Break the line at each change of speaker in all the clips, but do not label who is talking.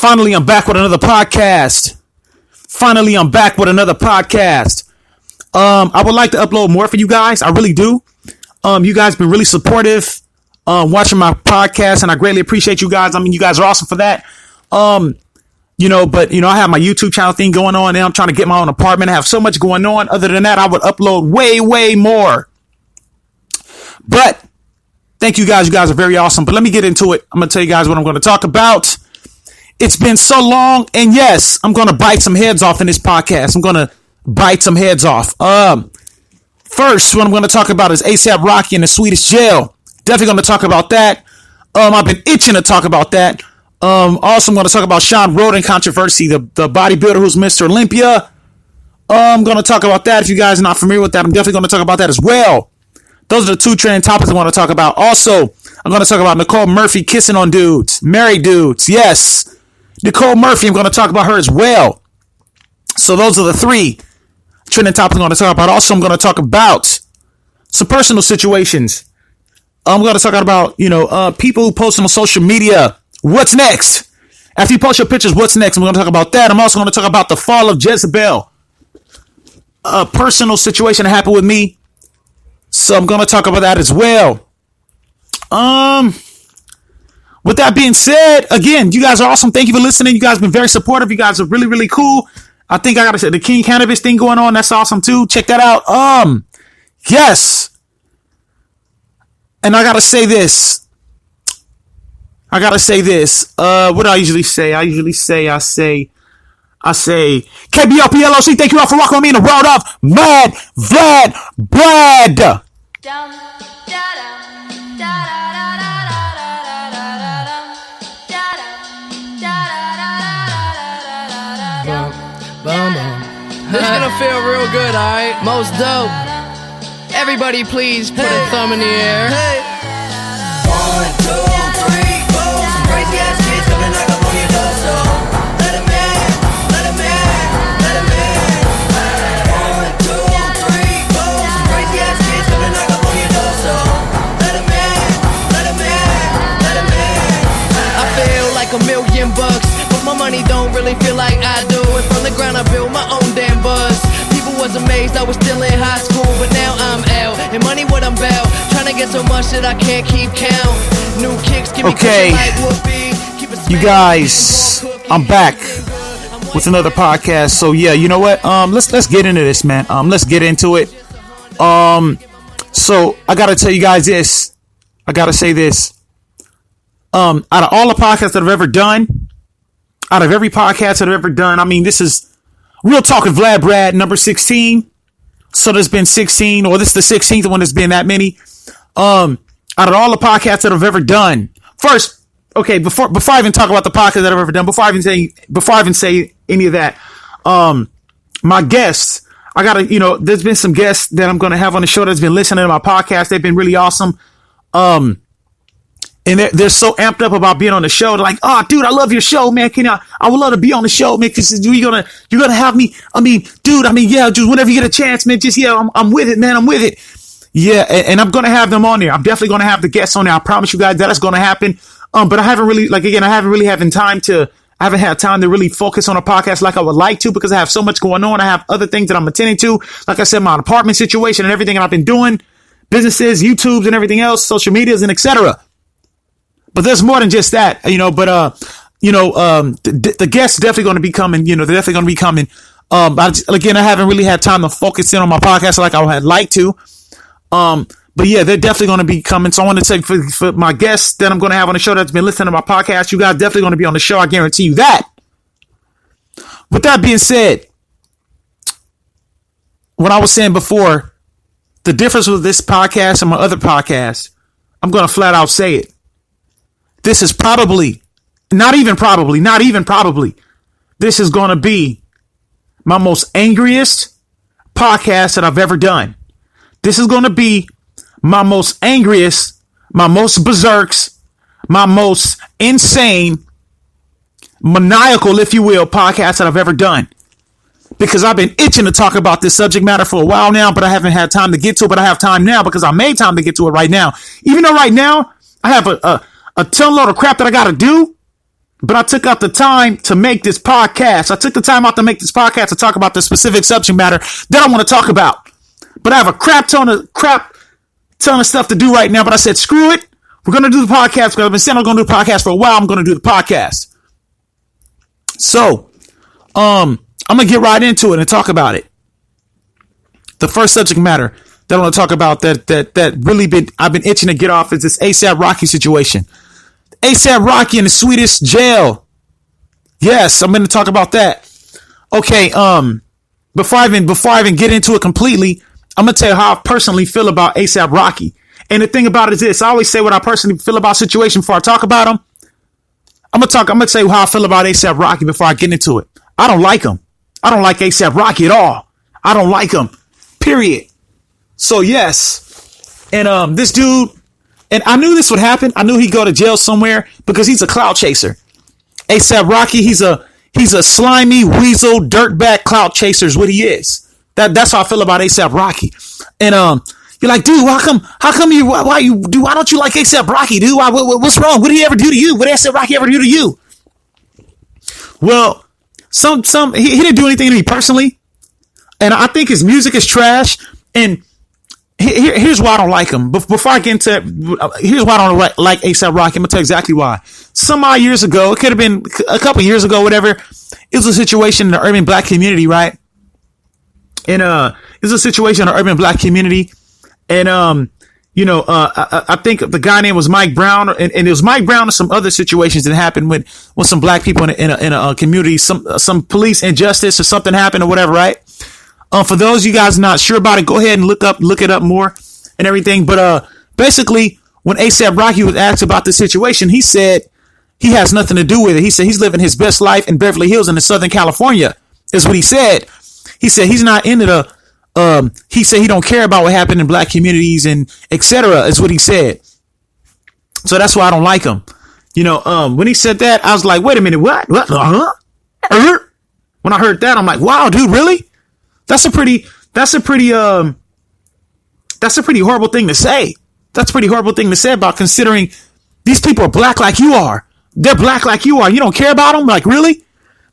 Finally, I'm back with another podcast. I would like to upload more for you guys. I really do. You guys been really supportive, watching my podcast, and I greatly appreciate you guys. I mean, you guys are awesome for that. But I have my YouTube channel thing going on, and I'm trying to get my own apartment. I have so much going on. Other than that, I would upload way more. But thank you guys. You guys are very awesome. But let me get into it. I'm going to tell you guys what I'm going to talk about. It's been so long, and yes, I'm going to bite some heads off in this podcast. I'm going to bite some heads off. First, what I'm going to talk about is A$AP Rocky in the Swedish jail. Definitely going to talk about that. I've been itching to talk about that. Also, I'm going to talk about Sean Roden controversy, the bodybuilder who's Mr. Olympia. I'm going to talk about that. If you guys are not familiar with that, I'm definitely going to talk about that as well. Those are the two trending topics I want to talk about. Also, I'm going to talk about Nichole Murphy kissing on dudes, married dudes. Yes, Nichole Murphy, I'm going to talk about her as well. So those are the three trending topics I'm going to talk about. Also, I'm going to talk about some personal situations. I'm going to talk about, people who post on social media. What's next? After you post your pictures, what's next? I'm going to talk about that. I'm also going to talk about the fall of Jezebel. A personal situation that happened with me. So I'm going to talk about that as well. With that being said, again, you guys are awesome. Thank you for listening. You guys have been very supportive. You guys are really, really cool. I think I got to say the King Cannabis thing going on. That's awesome too. Check that out. Yes. And I got to say this. What do I usually say? I say, KBLP LLC, thank you all for rocking with me in the world of Mad VladBrad.
This gonna feel real good, alright? Most dope. Everybody please put a thumb in the air. Hey.
1, 2, 3, 4. Some crazy ass kids come and knock up on your door, so let 'em in. 1, 2, 3, 4. Some crazy ass kids come and knock up on your door, so let 'em in.
I feel like $1,000,000, but my money don't really feel like I do. And from the ground I build my own damn buzz. People was amazed I was still in high school, but now I'm out. And money what I'm about, trying to get so much that I can't keep count. New kicks give me
okay.
Like whoopee.
You guys, I'm back with another podcast. So yeah, you know what? Let's get into this, man. Let's get into it. So I gotta tell you guys this. I gotta say this. Out of all the podcasts that I've ever done, out of every podcast that I've ever done, I mean, this is Real Talk with VladBrad number 16. So there's been 16, or this is the 16th one. There's been that many. Out of all the podcasts that I've ever done, first, okay, before I even talk about the podcast that I've ever done, before I even say any of that, my guests, I gotta, there's been some guests that I'm gonna have on the show that's been listening to my podcast. They've been really awesome. And they're so amped up about being on the show. They're like, oh, dude, I love your show, man. I would love to be on the show, man. Cause you're gonna have me. Yeah, just whenever you get a chance, man, I'm with it, man. I'm with it. Yeah. And I'm going to have them on there. I'm definitely going to have the guests on there. I promise you guys that's going to happen. But I haven't really, I haven't had time to really focus on a podcast like I would like to, because I have so much going on. I have other things that I'm attending to. Like I said, my apartment situation and everything that I've been doing, businesses, YouTubes and everything else, social medias and etc. But there's more than just that, the guests are definitely going to be coming, they're definitely going to be coming. I haven't really had time to focus in on my podcast like I would like to. But yeah, they're definitely going to be coming. So I want to say for my guests that I'm going to have on the show that's been listening to my podcast, you guys definitely going to be on the show. I guarantee you that. With that being said, what I was saying before, the difference with this podcast and my other podcast, I'm going to flat out say it. This is not even probably, this is going to be my most angriest podcast that I've ever done. This is going to be my most angriest, my most berserks, my most insane, maniacal, if you will, podcast that I've ever done. Because I've been itching to talk about this subject matter for a while now, but I haven't had time to get to it. But I have time now because I made time to get to it right now. Even though right now I have a ton load of crap that I got to do. but I took out the time to make this podcast. I took the time out to make this podcast to talk about the specific subject matter that I want to talk about. But I have a crap ton of stuff to do right now. But I said, screw it. We're going to do the podcast because I've been saying I'm going to do the podcast for a while. I'm going to do the podcast. So, I'm going to get right into it and talk about it. The first subject matter that I want to talk about that really I've been itching to get off is this ASAP Rocky situation. ASAP Rocky in the Swedish jail. Yes, I'm going to talk about that. Okay, before I even get into it completely, I'm going to tell you how I personally feel about ASAP Rocky. And the thing about it is this, I always say what I personally feel about situation before I talk about him. I'm going to tell you how I feel about ASAP Rocky before I get into it. I don't like him. I don't like ASAP Rocky at all. I don't like him. Period. So yes. And this dude, and I knew this would happen. I knew he'd go to jail somewhere because he's a clout chaser. ASAP Rocky, he's a slimy weasel dirtbag clout chaser is what he is. That's how I feel about ASAP Rocky. And you're like, dude, why don't you like ASAP Rocky, dude? What's wrong? What did he ever do to you? What did ASAP Rocky ever do to you? Well, he didn't do anything to me personally. And I think his music is trash. And here's why I don't like him. Before I get into here's why I don't like ASAP Rocky. I'm gonna tell you exactly why. Some odd years ago, it could have been a couple years ago, whatever. It was a situation in the urban black community, right? And it was a situation in the urban black community, and I think the guy name was Mike Brown, and it was Mike Brown and some other situations that happened with some black people in a community, some police injustice or something happened or whatever, right? For those of you guys not sure about it, go ahead and look it up more and everything. But basically, when ASAP Rocky was asked about the situation, he said he has nothing to do with it. He said he's living his best life in Beverly Hills in Southern California, is what he said. He said he's not into the, he said he don't care about what happened in black communities and etc. is what he said. So that's why I don't like him. When he said that, I was like, wait a minute, what? When I heard that, I'm like, wow, dude, really? That's a pretty horrible thing to say. That's a pretty horrible thing to say about considering these people are black like you are. They're black like you are. You don't care about them? Like, really?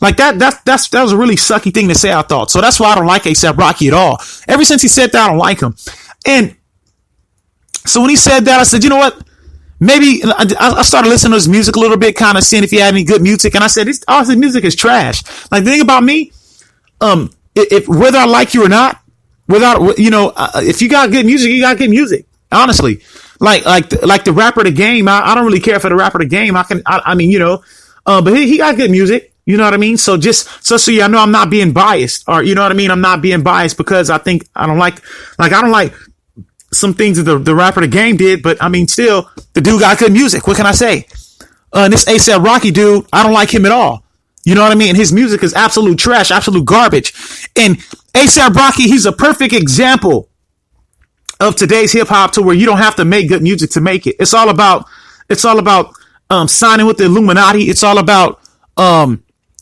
Like that was a really sucky thing to say, I thought. So that's why I don't like ASAP Rocky at all. Ever since he said that, I don't like him. And so when he said that, I said, you know what? Maybe I started listening to his music a little bit, kind of seeing if he had any good music. And I said, his music is trash. Like, the thing about me, if whether I like you or not, if you got good music, you got good music. Honestly, like the rapper of the game, I don't really care for the rapper of the game. But he got good music. You know what I mean? So so I know I'm not being biased, or you know what I mean? I'm not being biased because I don't like some things that the rapper of the game did, but I mean, still, the dude got good music. What can I say? This ASAP Rocky dude, I don't like him at all. You know what I mean? His music is absolute trash, absolute garbage. And ASAP Rocky, he's a perfect example of today's hip hop, to where you don't have to make good music to make it. It's all about signing with the Illuminati. It's all about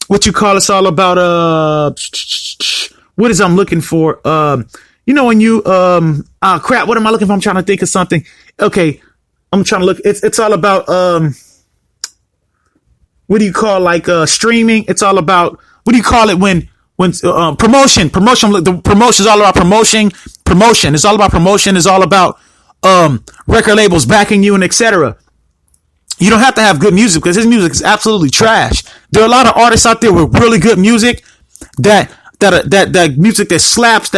it's all about what is I'm looking for? When you crap, what am I looking for? I'm trying to think of something. Okay, I'm trying to look. It's all about what do you call streaming? It's all about, what do you call it when promotion. The promotion is all about promotion. It's all about promotion. It's all about record labels backing you and etc. You don't have to have good music because his music is absolutely trash. There are a lot of artists out there with really good music that music that slaps,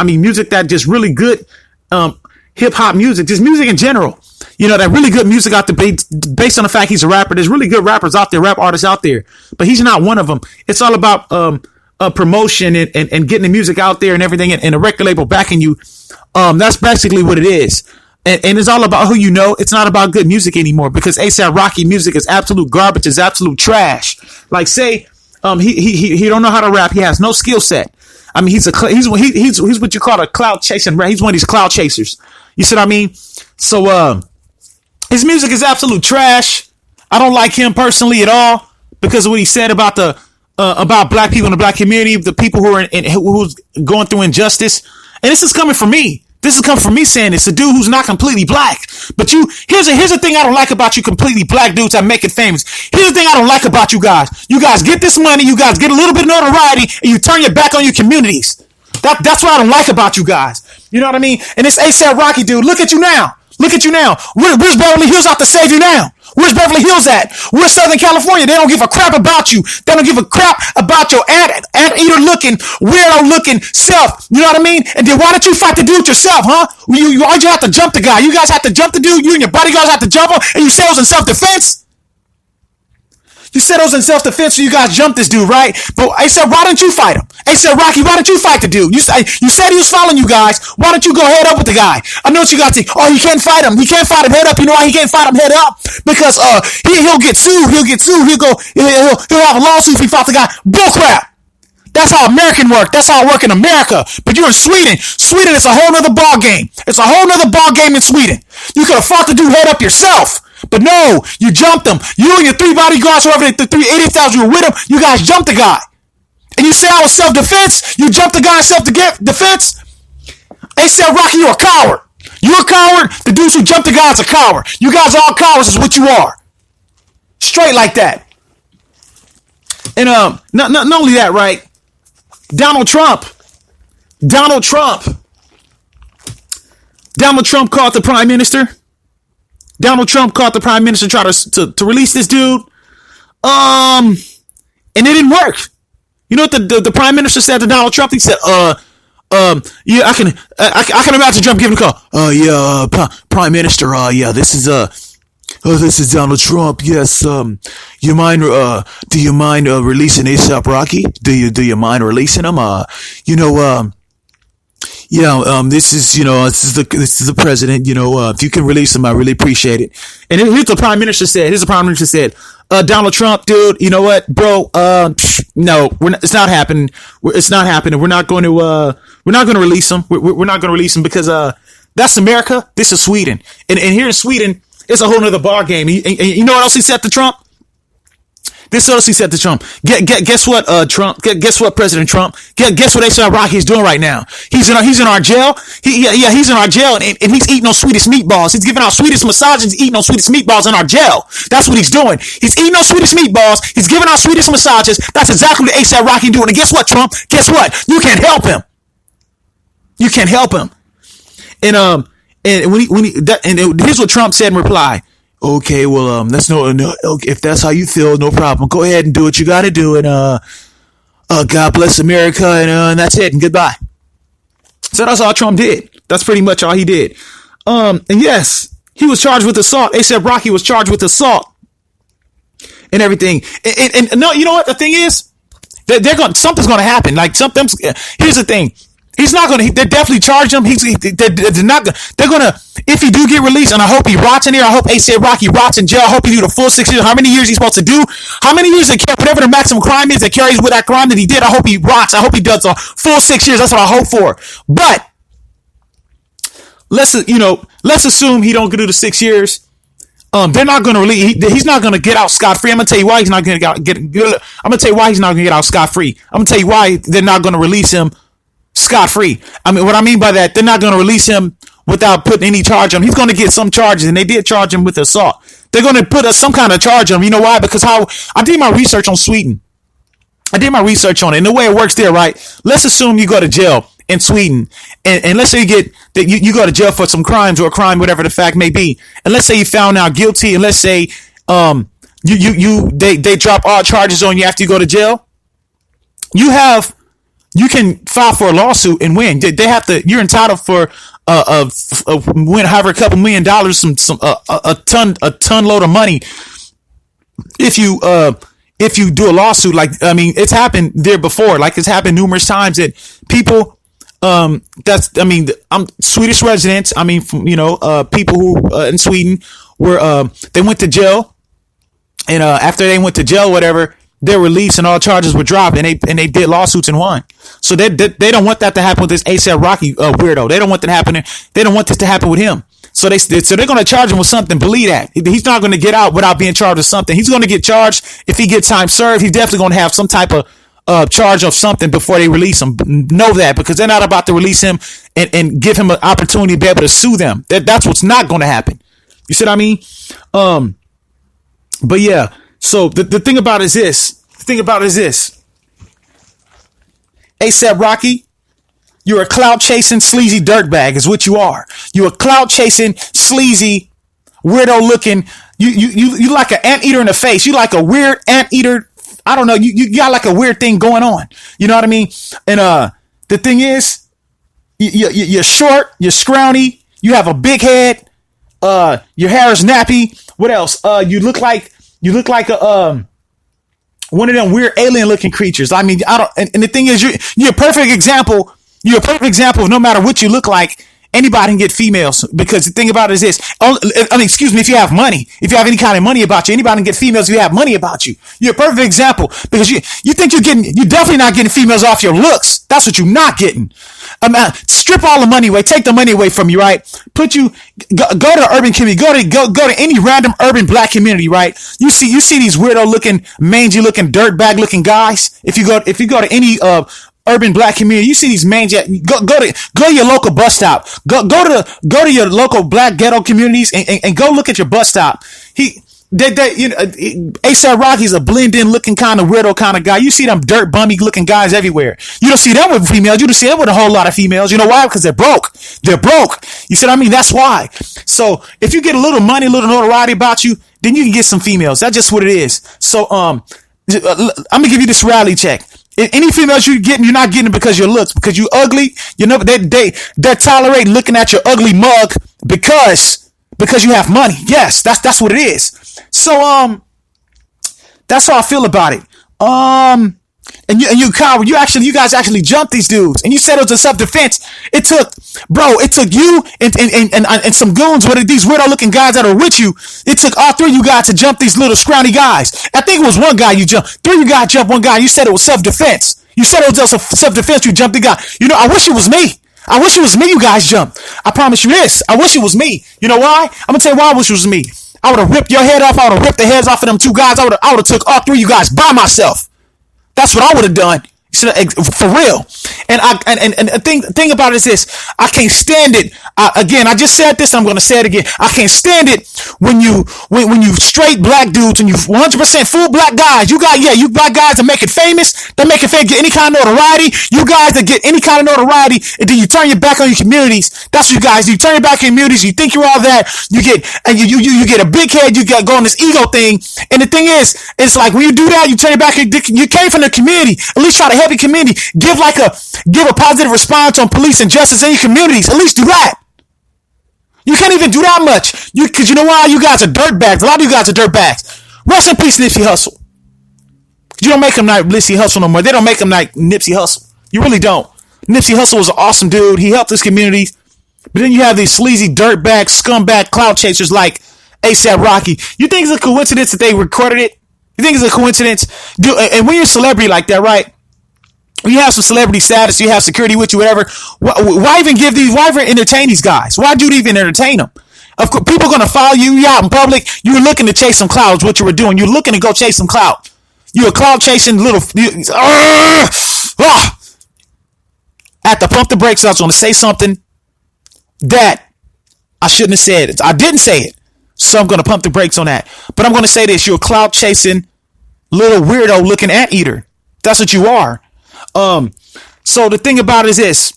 music that just really good hip hop music, just music in general. That really good music out there based on the fact he's a rapper. There's really good rappers out there, rap artists out there, but he's not one of them. It's all about promotion and getting the music out there and everything, and a record label backing you. That's basically what it is. And it's all about who you know. It's not about good music anymore, because ASAP Rocky music is absolute garbage, is absolute trash. Like, say, he don't know how to rap. He has no skill set. I mean, he's what you call a clout chasing. He's one of these clout chasers. You see what I mean? So, his music is absolute trash. I don't like him personally at all because of what he said about about black people in the black community, the people who are who's going through injustice. And this is coming from me. This is coming from me saying this. A dude who's not completely black. But here's the thing I don't like about you completely black dudes that make it famous. Here's the thing I don't like about you guys. You guys get this money, you guys get a little bit of notoriety, and you turn your back on your communities. That's what I don't like about you guys. You know what I mean? And this ASAP Rocky dude, look at you now. Look at you now. Where's Beverly Hills out to save you now? Where's Beverly Hills at? Where's Southern California? They don't give a crap about you. They don't give a crap about your anteater looking, weirdo looking self. You know what I mean? And then why don't you fight the dude yourself, huh? Why'd you have to jump the guy? You guys have to jump the dude. You and your bodyguards have to jump him, and you say it was in self-defense? You said it was in self-defense, so you guys jumped this dude, right? But I said, why don't you fight him? I said, Rocky, why don't you fight the dude? You said he was following you guys. Why don't you go head up with the guy? I know what you got to think. Oh, he can't fight him. He can't fight him head up. You know why he can't fight him head up? Because he'll get sued. He'll have a lawsuit if he fought the guy. Bullcrap. That's how American work. That's how it work in America. But you're in Sweden. Sweden is a whole nother ball game. It's a whole nother ball game in Sweden. You could have fought the dude head up yourself. But no, you jumped him. You and your 3 bodyguards, whoever the 3 idiots that you were with him, you guys jumped the guy. And you say I was self-defense? You jumped the guy in self-defense? They said, Rocky, you're a coward. You're a coward. The dudes who jumped the guy is a coward. You guys are all cowards is what you are. Straight like that. And not only that, right? Donald Trump caught the prime minister. Donald Trump caught the prime minister trying to release this dude. And it didn't work. You know what the prime minister said to Donald Trump? He said, yeah, I can imagine Trump giving a call. Prime Minister, yeah, this is Donald Trump. Yes, do you mind releasing ASAP Rocky? Do you mind releasing him? This is the president. If you can release him, I really appreciate it. And here's the prime minister said. Donald Trump, dude, you know what, bro? No, it's not happening. It's not happening. We're not going to release him. We're not going to release him because that's America. This is Sweden, and here in Sweden, it's a whole nother ball game. And you know what else he said to Trump? This else he said to Trump. Guess what, Trump? Guess what, President Trump? Guess what ASAP Rocky is doing right now? He's in our jail. He's in our jail, and he's eating those Swedish meatballs. He's giving out Swedish massages, eating those Swedish meatballs in our jail. That's what he's doing. He's eating those Swedish meatballs. He's giving out Swedish massages. That's exactly what ASAP Rocky doing. And guess what, Trump? Guess what? You can't help him. You can't help him. And here's what Trump said in reply. Okay, well, that's no. If that's how you feel, no problem. Go ahead and do what you got to do, and God bless America, and that's it, and goodbye. So that's all Trump did. That's pretty much all he did. And yes, he was charged with assault. ASAP Rocky was charged with assault and everything. And no, you know what the thing is? Something's gonna happen. Like something. Here's the thing. He's not gonna. They definitely charge him. They're not. They're gonna. If he do get released, and I hope he rots in there. I hope ASAP Rocky rots in jail. I hope he do the full 6 years. How many years he's supposed to do? How many years they carry? Whatever the maximum crime is that carries with that crime that he did. I hope he rots. I hope he does a full 6 years. That's what I hope for. But let's assume he don't do the 6 years. They're not going to release. He's not going to get out scot free. I'm going to tell you why he's not going to get. I'm going to tell you why he's not going to get out scot free. I'm going to tell you why they're not going to release him scot-free. I mean, what I mean by that, they're not going to release him without putting any charge on him. He's going to get some charges, and they did charge him with assault. They're going to put some kind of charge on him. You know why? Because I did my research on Sweden. I did my research on it, and the way it works there, right? Let's assume you go to jail in Sweden, and let's say you go to jail for some crimes or a crime, whatever the fact may be, and let's say you found out guilty, and let's say they drop all charges on you after you go to jail. You can file for a lawsuit and win. They have to. You're entitled for win however a couple $1 million, a ton load of money. If you do a lawsuit, like I mean, it's happened there before. Like it's happened numerous times that people. I'm Swedish residents. I mean, people who in Sweden were they went to jail, and after they went to jail, whatever. They're released and all charges were dropped, and they did lawsuits and won. So they don't want that to happen with this ASAP Rocky weirdo. They don't want that happening. They don't want this to happen with him. So they're going to charge him with something. Believe that he's not going to get out without being charged with something. He's going to get charged if he gets time served. He's definitely going to have some type of charge of something before they release him. Know that, because they're not about to release him and give him an opportunity to be able to sue them. That's what's not going to happen. You see what I mean? But yeah, so the thing about it is this. ASAP Rocky, you're a clout chasing sleazy dirtbag is what you are. You're a clout chasing sleazy weirdo looking. You like an anteater in the face. You like a weird anteater. I don't know. You got like a weird thing going on. You know what I mean? And the thing is, you're short. You're scrawny. You have a big head. Your hair is nappy. What else? You look like a one of them weird alien looking creatures. I mean, I don't. And the thing is, you're a perfect example. You're a perfect example of no matter what you look like, anybody can get females. Because the thing about it is this. Excuse me, if you have money, if you have any kind of money about you, anybody can get females if you have money about you. You're a perfect example, because you think you're definitely not getting females off your looks. That's what you're not getting. Strip all the money away, take the money away from you, right? Go to the urban community, go to any random urban black community, right? You see these weirdo looking, mangy looking, dirtbag looking guys. If you go to any urban black community, you see these mangy. Go to your local bus stop. Go to your local black ghetto communities and go look at your bus stop. ASAP Rocky's a blend-in looking kind of weirdo kind of guy. You see them dirt bummy looking guys everywhere. You don't see them with females. You don't see them with a whole lot of females. You know why? Because they're broke. They're broke. You see what I mean? That's why. So if you get a little money, a little notoriety about you, then you can get some females. That's just what it is. So I'm gonna give you this reality check. Any females you're not getting because your looks, because you ugly. You know they tolerate looking at your ugly mug because you have money. Yes, that's what it is. So that's how I feel about it. And you Kyle, you guys actually jumped these dudes, and you said it was a self-defense. It took you and some goons, these weirdo looking guys that are with you. It took all three of you guys to jump these little scrawny guys. I think it was one guy you jumped. Three of you guys jumped one guy. You said it was self-defense. You said it was just self-defense. You jumped the guy. You know, I wish it was me. I wish it was me you guys jumped. I promise you this. I wish it was me. You know why? I'm gonna tell you why I wish it was me. I would have ripped your head off. I would have ripped the heads off of them two guys. I would have took all three of you guys by myself. That's what I would have done. For real. And the thing about it is this. I can't stand it. Again, I just said this. I'm going to say it again. I can't stand it when you straight black dudes and you 100% full black guys. You black guys that make it famous. That make it famous, get any kind of notoriety. You guys that get any kind of notoriety, and then you turn your back on your communities. That's what you guys do. You turn your back on your communities. You think you're all that. You get a big head. You get going this ego thing. And the thing is, it's like when you do that, you turn your back. You came from the community. At least try to help your community. Give a positive response on police and justice in your communities. At least do that. You can't even do that much. Because you know why? You guys are dirtbags. A lot of you guys are dirtbags. Rest in peace, Nipsey Hussle. You don't make him like Nipsey Hussle no more. They don't make him like Nipsey Hussle. You really don't. Nipsey Hussle was an awesome dude. He helped his community. But then you have these sleazy dirtbag, scumbag clout chasers like ASAP Rocky. You think it's a coincidence that they recorded it? You think it's a coincidence? Dude, and when you're a celebrity like that, right? You have some celebrity status, you have security with you, whatever. Why even entertain these guys? Why do you even entertain them? Of course, people are going to follow you. You're out in public. You're looking to chase some clout, what you were doing. You're looking to go chase some clout. You're a clout chasing little. I had to pump the brakes. I was going to say something that I shouldn't have said. I didn't say it. So I'm going to pump the brakes on that. But I'm going to say this. You're a clout chasing little weirdo looking anteater. That's what you are. So the thing about it is this.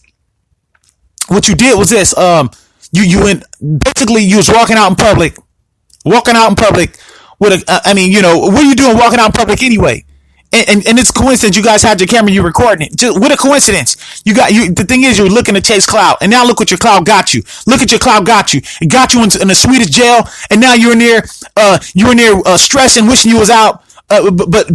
What you did was this. You went, basically you was walking out in public with what are you doing walking out in public anyway? And it's coincidence you guys had your camera, you recording it. Just what a coincidence. The thing is you're looking to chase clout, and now look what your clout got you. Look at your clout got you. It got you in the Swedish jail, and now you're in there, stressing, wishing you was out. But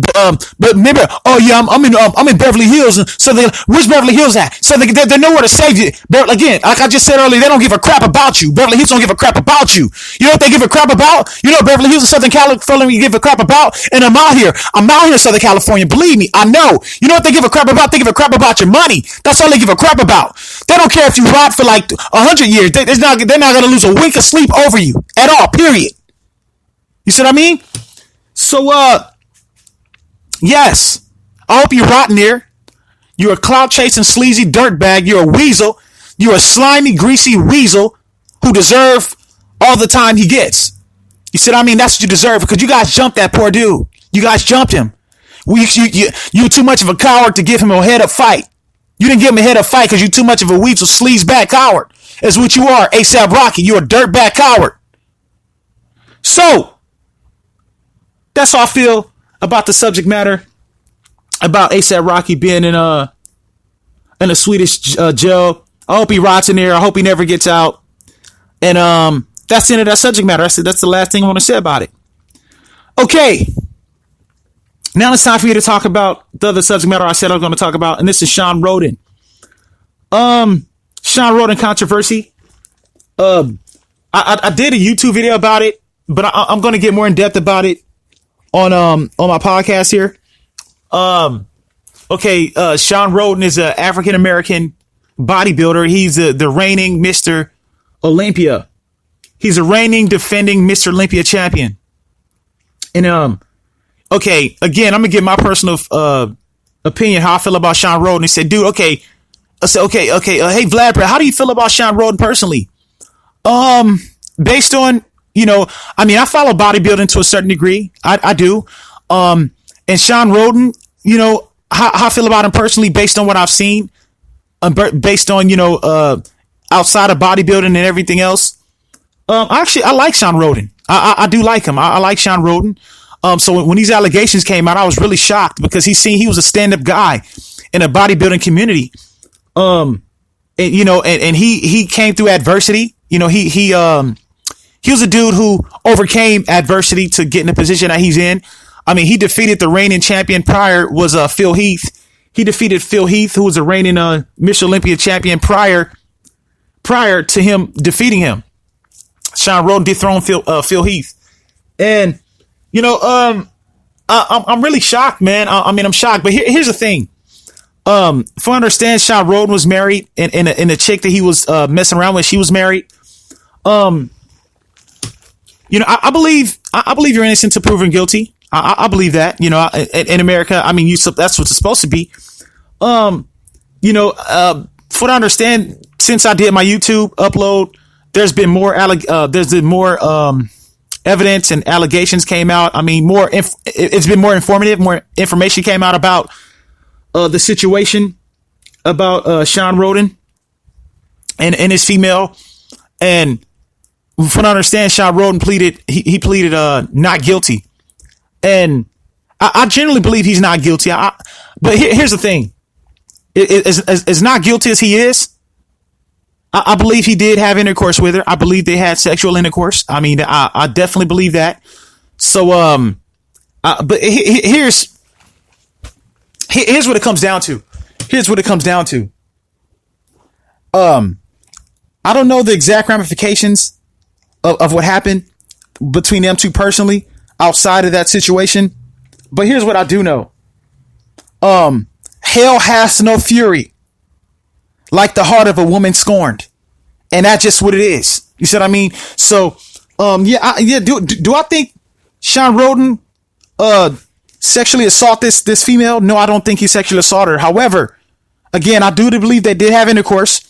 remember, I'm in Beverly Hills, and so where's Beverly Hills at? So they're nowhere to save you. Again, like I just said earlier, they don't give a crap about you. Beverly Hills don't give a crap about you. You know what they give a crap about? You know Beverly Hills in Southern California give a crap about? And I'm out here in Southern California. Believe me, I know. You know what they give a crap about? They give a crap about your money. That's all they give a crap about. They don't care if you rot for like 100 years. They're not gonna lose a wink of sleep over you at all. Period. You see what I mean? So yes, I hope you're rotting there. You're a clout chasing sleazy dirtbag. You're a weasel. You're a slimy, greasy weasel who deserve all the time he gets. You said, I mean, that's what you deserve because you guys jumped that poor dude. You guys jumped him. You're too much of a coward to give him a head-up fight. You didn't give him a head-up fight because you're too much of a weasel, sleaze-back coward. Is what you are, ASAP Rocky. You're a dirtbag coward. So, that's how I feel about the subject matter about ASAP Rocky being in a Swedish jail. I hope he rots in there. I hope he never gets out. And that's the end of that subject matter. I said that's the last thing I want to say about it. Okay. Now it's time for you to talk about the other subject matter I said I was going to talk about, and this is Sean Roden. Sean Roden controversy. I did a YouTube video about it, but I'm going to get more in depth about it on my podcast here. Okay, Sean Roden is an African American bodybuilder. He's the reigning Mr. Olympia. He's a reigning, defending Mr. Olympia champion. And okay, again, I'm gonna give my personal opinion how I feel about Sean Roden. He said, "Dude, okay." I said, "Okay, hey VladBrad, how do you feel about Sean Roden personally?" Based on, I mean, I follow bodybuilding to a certain degree. I do. And Sean Roden, how I feel about him personally, based on what I've seen, based on outside of bodybuilding and everything else. Actually, I like Sean Roden. I do like him. I like Sean Roden. So when these allegations came out, I was really shocked because he was a stand-up guy in a bodybuilding community. And he came through adversity. He was a dude who overcame adversity to get in the position that he's in. I mean, he defeated the reigning champion prior was Phil Heath. He defeated Phil Heath, who was a reigning Mr. Olympia champion prior to him defeating him. Sean Roden dethroned Phil Heath. And I'm really shocked, man. I'm shocked. But here's the thing. If I understand, Sean Roden was married, and the chick that he was messing around with, she was married. I believe you're innocent until proven guilty. I believe that. In America, I mean, that's what it's supposed to be. For what I understand, since I did my YouTube upload, there's been more evidence and allegations came out. I mean, it's been more informative. More information came out about the situation about Sean Roden and his female. And from what I understand, Sean Roden pleaded not guilty. And I generally believe he's not guilty. But here's the thing: as not guilty as he is, I believe he did have intercourse with her. I believe they had sexual intercourse. I mean, I definitely believe that. So, but here's what it comes down to. I don't know the exact ramifications of what happened between them two personally outside of that situation. But here's what I do know. Hell has no fury like the heart of a woman scorned. And that's just what it is. You see what I mean? So, do I think Sean Roden, sexually assault this female? No, I don't think he sexually assaulted her. However, again, I do believe they did have intercourse.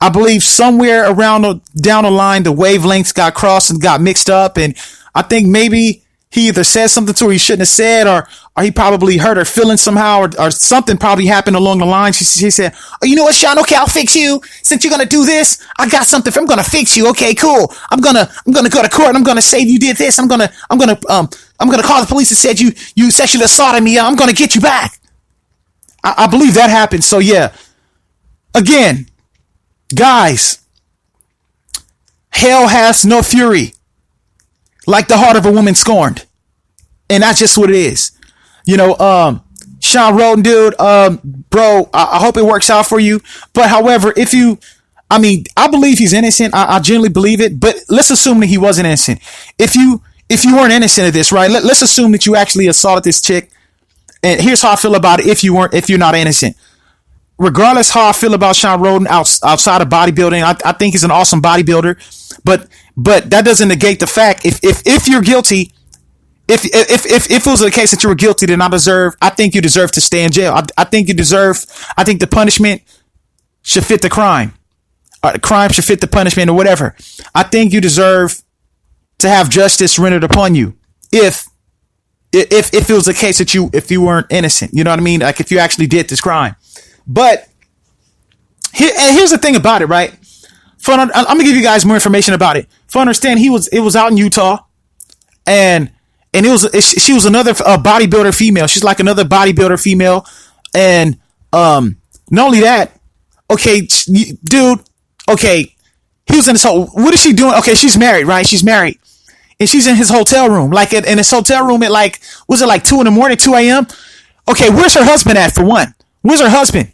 I believe somewhere down the line, the wavelengths got crossed and got mixed up. And I think maybe he either said something to her he shouldn't have said, or he probably hurt her feelings somehow, or something probably happened along the line. She said, "Oh, you know what, Sean? Okay, I'll fix you. Since you're gonna do this, I got something. I'm gonna fix you. Okay, cool. I'm gonna go to court. And I'm gonna say you did this. I'm gonna call the police and said you sexually assaulted me. I'm gonna get you back." I believe that happened. So yeah, again, guys, hell has no fury like the heart of a woman scorned. And that's just what it is. Sean Roden, dude, bro, I hope it works out for you. But however, I believe he's innocent. I genuinely believe it. But let's assume that he wasn't innocent. If you weren't innocent of this, right? Let's assume that you actually assaulted this chick. And here's how I feel about it. If you're not innocent, regardless how I feel about Sean Roden outside of bodybuilding, I think he's an awesome bodybuilder. But that doesn't negate the fact if you're guilty if it was the case that you were guilty, then I think you deserve to stay in jail. I think the punishment should fit the crime. Or the crime should fit the punishment or whatever. I think you deserve to have justice rendered upon you if it was the case that if you weren't innocent. You know what I mean? Like if you actually did this crime. But here's the thing about it, right? I'm gonna give you guys more information about it. For understand, it was out in Utah, and she was another bodybuilder female. She's like another bodybuilder female, and not only that, okay, dude, okay, he was in his whole. What is she doing? Okay, she's married, right? She's married, and she's in his hotel room, like in his hotel room at like, was it like 2 a.m, 2 a.m? Okay, where's her husband at? For one, where's her husband?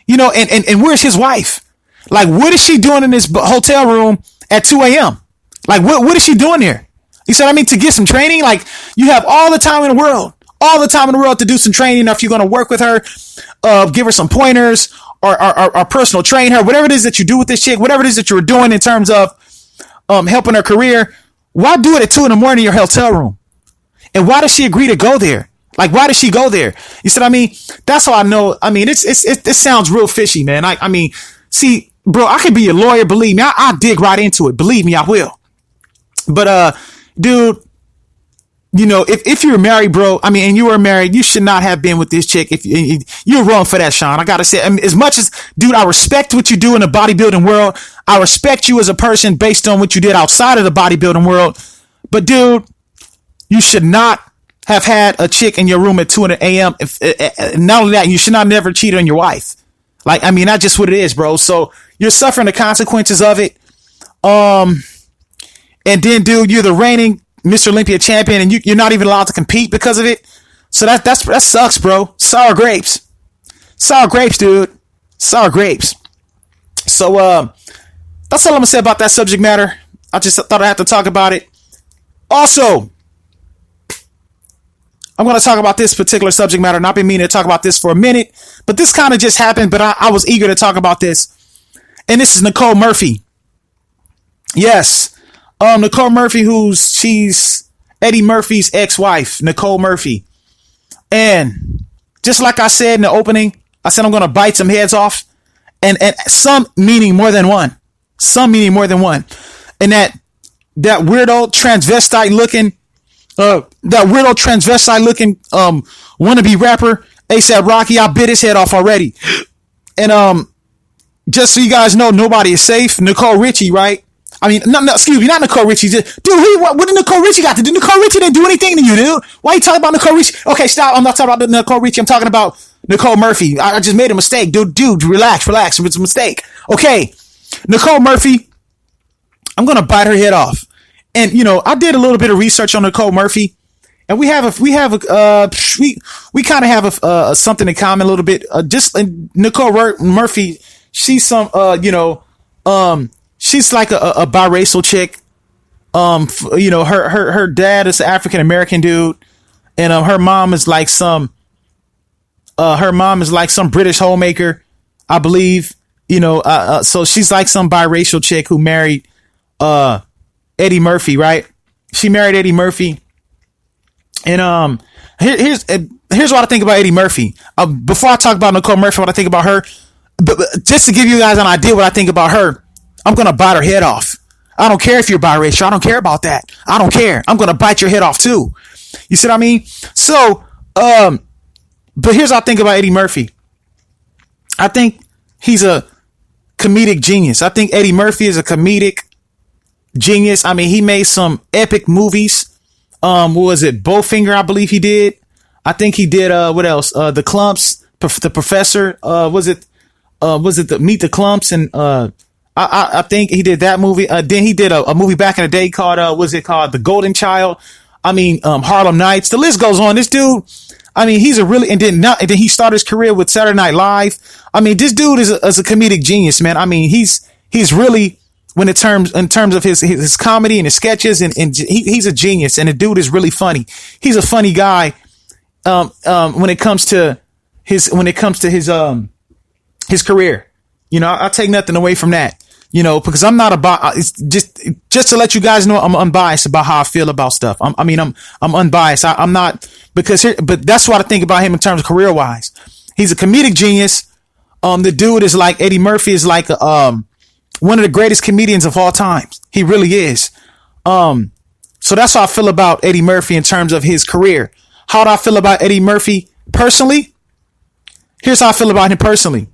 You know, and where's his wife? Like, what is she doing in this hotel room at 2 a.m? Like, what is she doing there? You said, I mean, to get some training? Like, you have all the time in the world to do some training. If you're going to work with her, give her some pointers or personal train her, whatever it is that you do with this chick, whatever it is that you're doing in terms of helping her career, why do it at 2 a.m. in your hotel room? And why does she agree to go there? Like, why does she go there? You said, I mean, that's how I know. I mean, it sounds real fishy, man. I mean, see, bro, I could be a lawyer. Believe me, I'll dig right into it. Believe me, I will. But, dude, you know, if you're married, bro, I mean, and you were married, you should not have been with this chick. If you're wrong for that, Sean. I gotta say, I mean, as much as, dude, I respect what you do in the bodybuilding world. I respect you as a person based on what you did outside of the bodybuilding world. But, dude, you should not have had a chick in your room at 2 a.m. Not only that, you should not never cheat on your wife. Like, I mean, that's just what it is, bro. So you're suffering the consequences of it. And then, dude, you're the reigning Mr. Olympia champion, and you're not even allowed to compete because of it. So that sucks, bro. Sour grapes, dude. Sour grapes. So that's all I'm gonna say about that subject matter. I just thought I had to talk about it. Also, I'm going to talk about this particular subject matter, and I've been meaning to talk about this for a minute, but this kind of just happened, but I was eager to talk about this. And this is Nichole Murphy. Yes. Nichole Murphy, she's Eddie Murphy's ex-wife, Nichole Murphy. And just like I said in the opening, I said I'm going to bite some heads off, and some meaning more than one. And that weirdo transvestite looking wannabe rapper ASAP Rocky, I bit his head off already. And just so you guys know, nobody is safe. Nicole Richie, right? I mean, no, excuse me, not Nicole Richie. Dude, what did Nicole Richie got to do? Nicole Richie didn't do anything to you, dude. Why are you talking about Nicole Richie? Okay, stop. I'm not talking about Nicole Richie. I'm talking about Nichole Murphy. I just made a mistake, dude. Relax. It's a mistake. Okay, Nichole Murphy. I'm gonna bite her head off. And, you know, I did a little bit of research on Nichole Murphy, and we kind of have something in common a little bit. Nichole Murphy, she's some, she's like a biracial chick. You know, her dad is an African American dude, and her mom is like some British homemaker, I believe. You know, so she's like some biracial chick who married Eddie Murphy, right? She married Eddie Murphy. And here's what I think about Eddie Murphy. Before I talk about Nichole Murphy, what I think about her, but just to give you guys an idea what I think about her, I'm gonna bite her head off. I don't care if you're biracial. I don't care about that. I don't care. I'm gonna bite your head off too. You see what I mean? So, but here's what I think about Eddie Murphy. I think he's a comedic genius. I think Eddie Murphy is a comedic genius. I mean, he made some epic movies. What was it? Bowfinger, I believe he did. I think he did, what else? The Clumps, The Professor. Was it the Meet the Clumps? And, I think he did that movie. Then he did a movie back in the day called, The Golden Child? I mean, Harlem Nights. The list goes on. This dude, I mean, he's and then he started his career with Saturday Night Live. I mean, this dude is a comedic genius, man. I mean, he's really, in terms of his comedy and his sketches, and he's a genius, and the dude is really funny. He's a funny guy. When it comes to his career, you know, I'll take nothing away from that. because I'm not about, it's just to let you guys know, I'm unbiased about how I feel about stuff. I'm unbiased. I'm not, but that's what I think about him in terms of career wise. He's a comedic genius. The dude is like, Eddie Murphy is like, one of the greatest comedians of all time. He really is. So that's how I feel about Eddie Murphy in terms of his career. How do I feel about Eddie Murphy personally? Here's how I feel about him personally.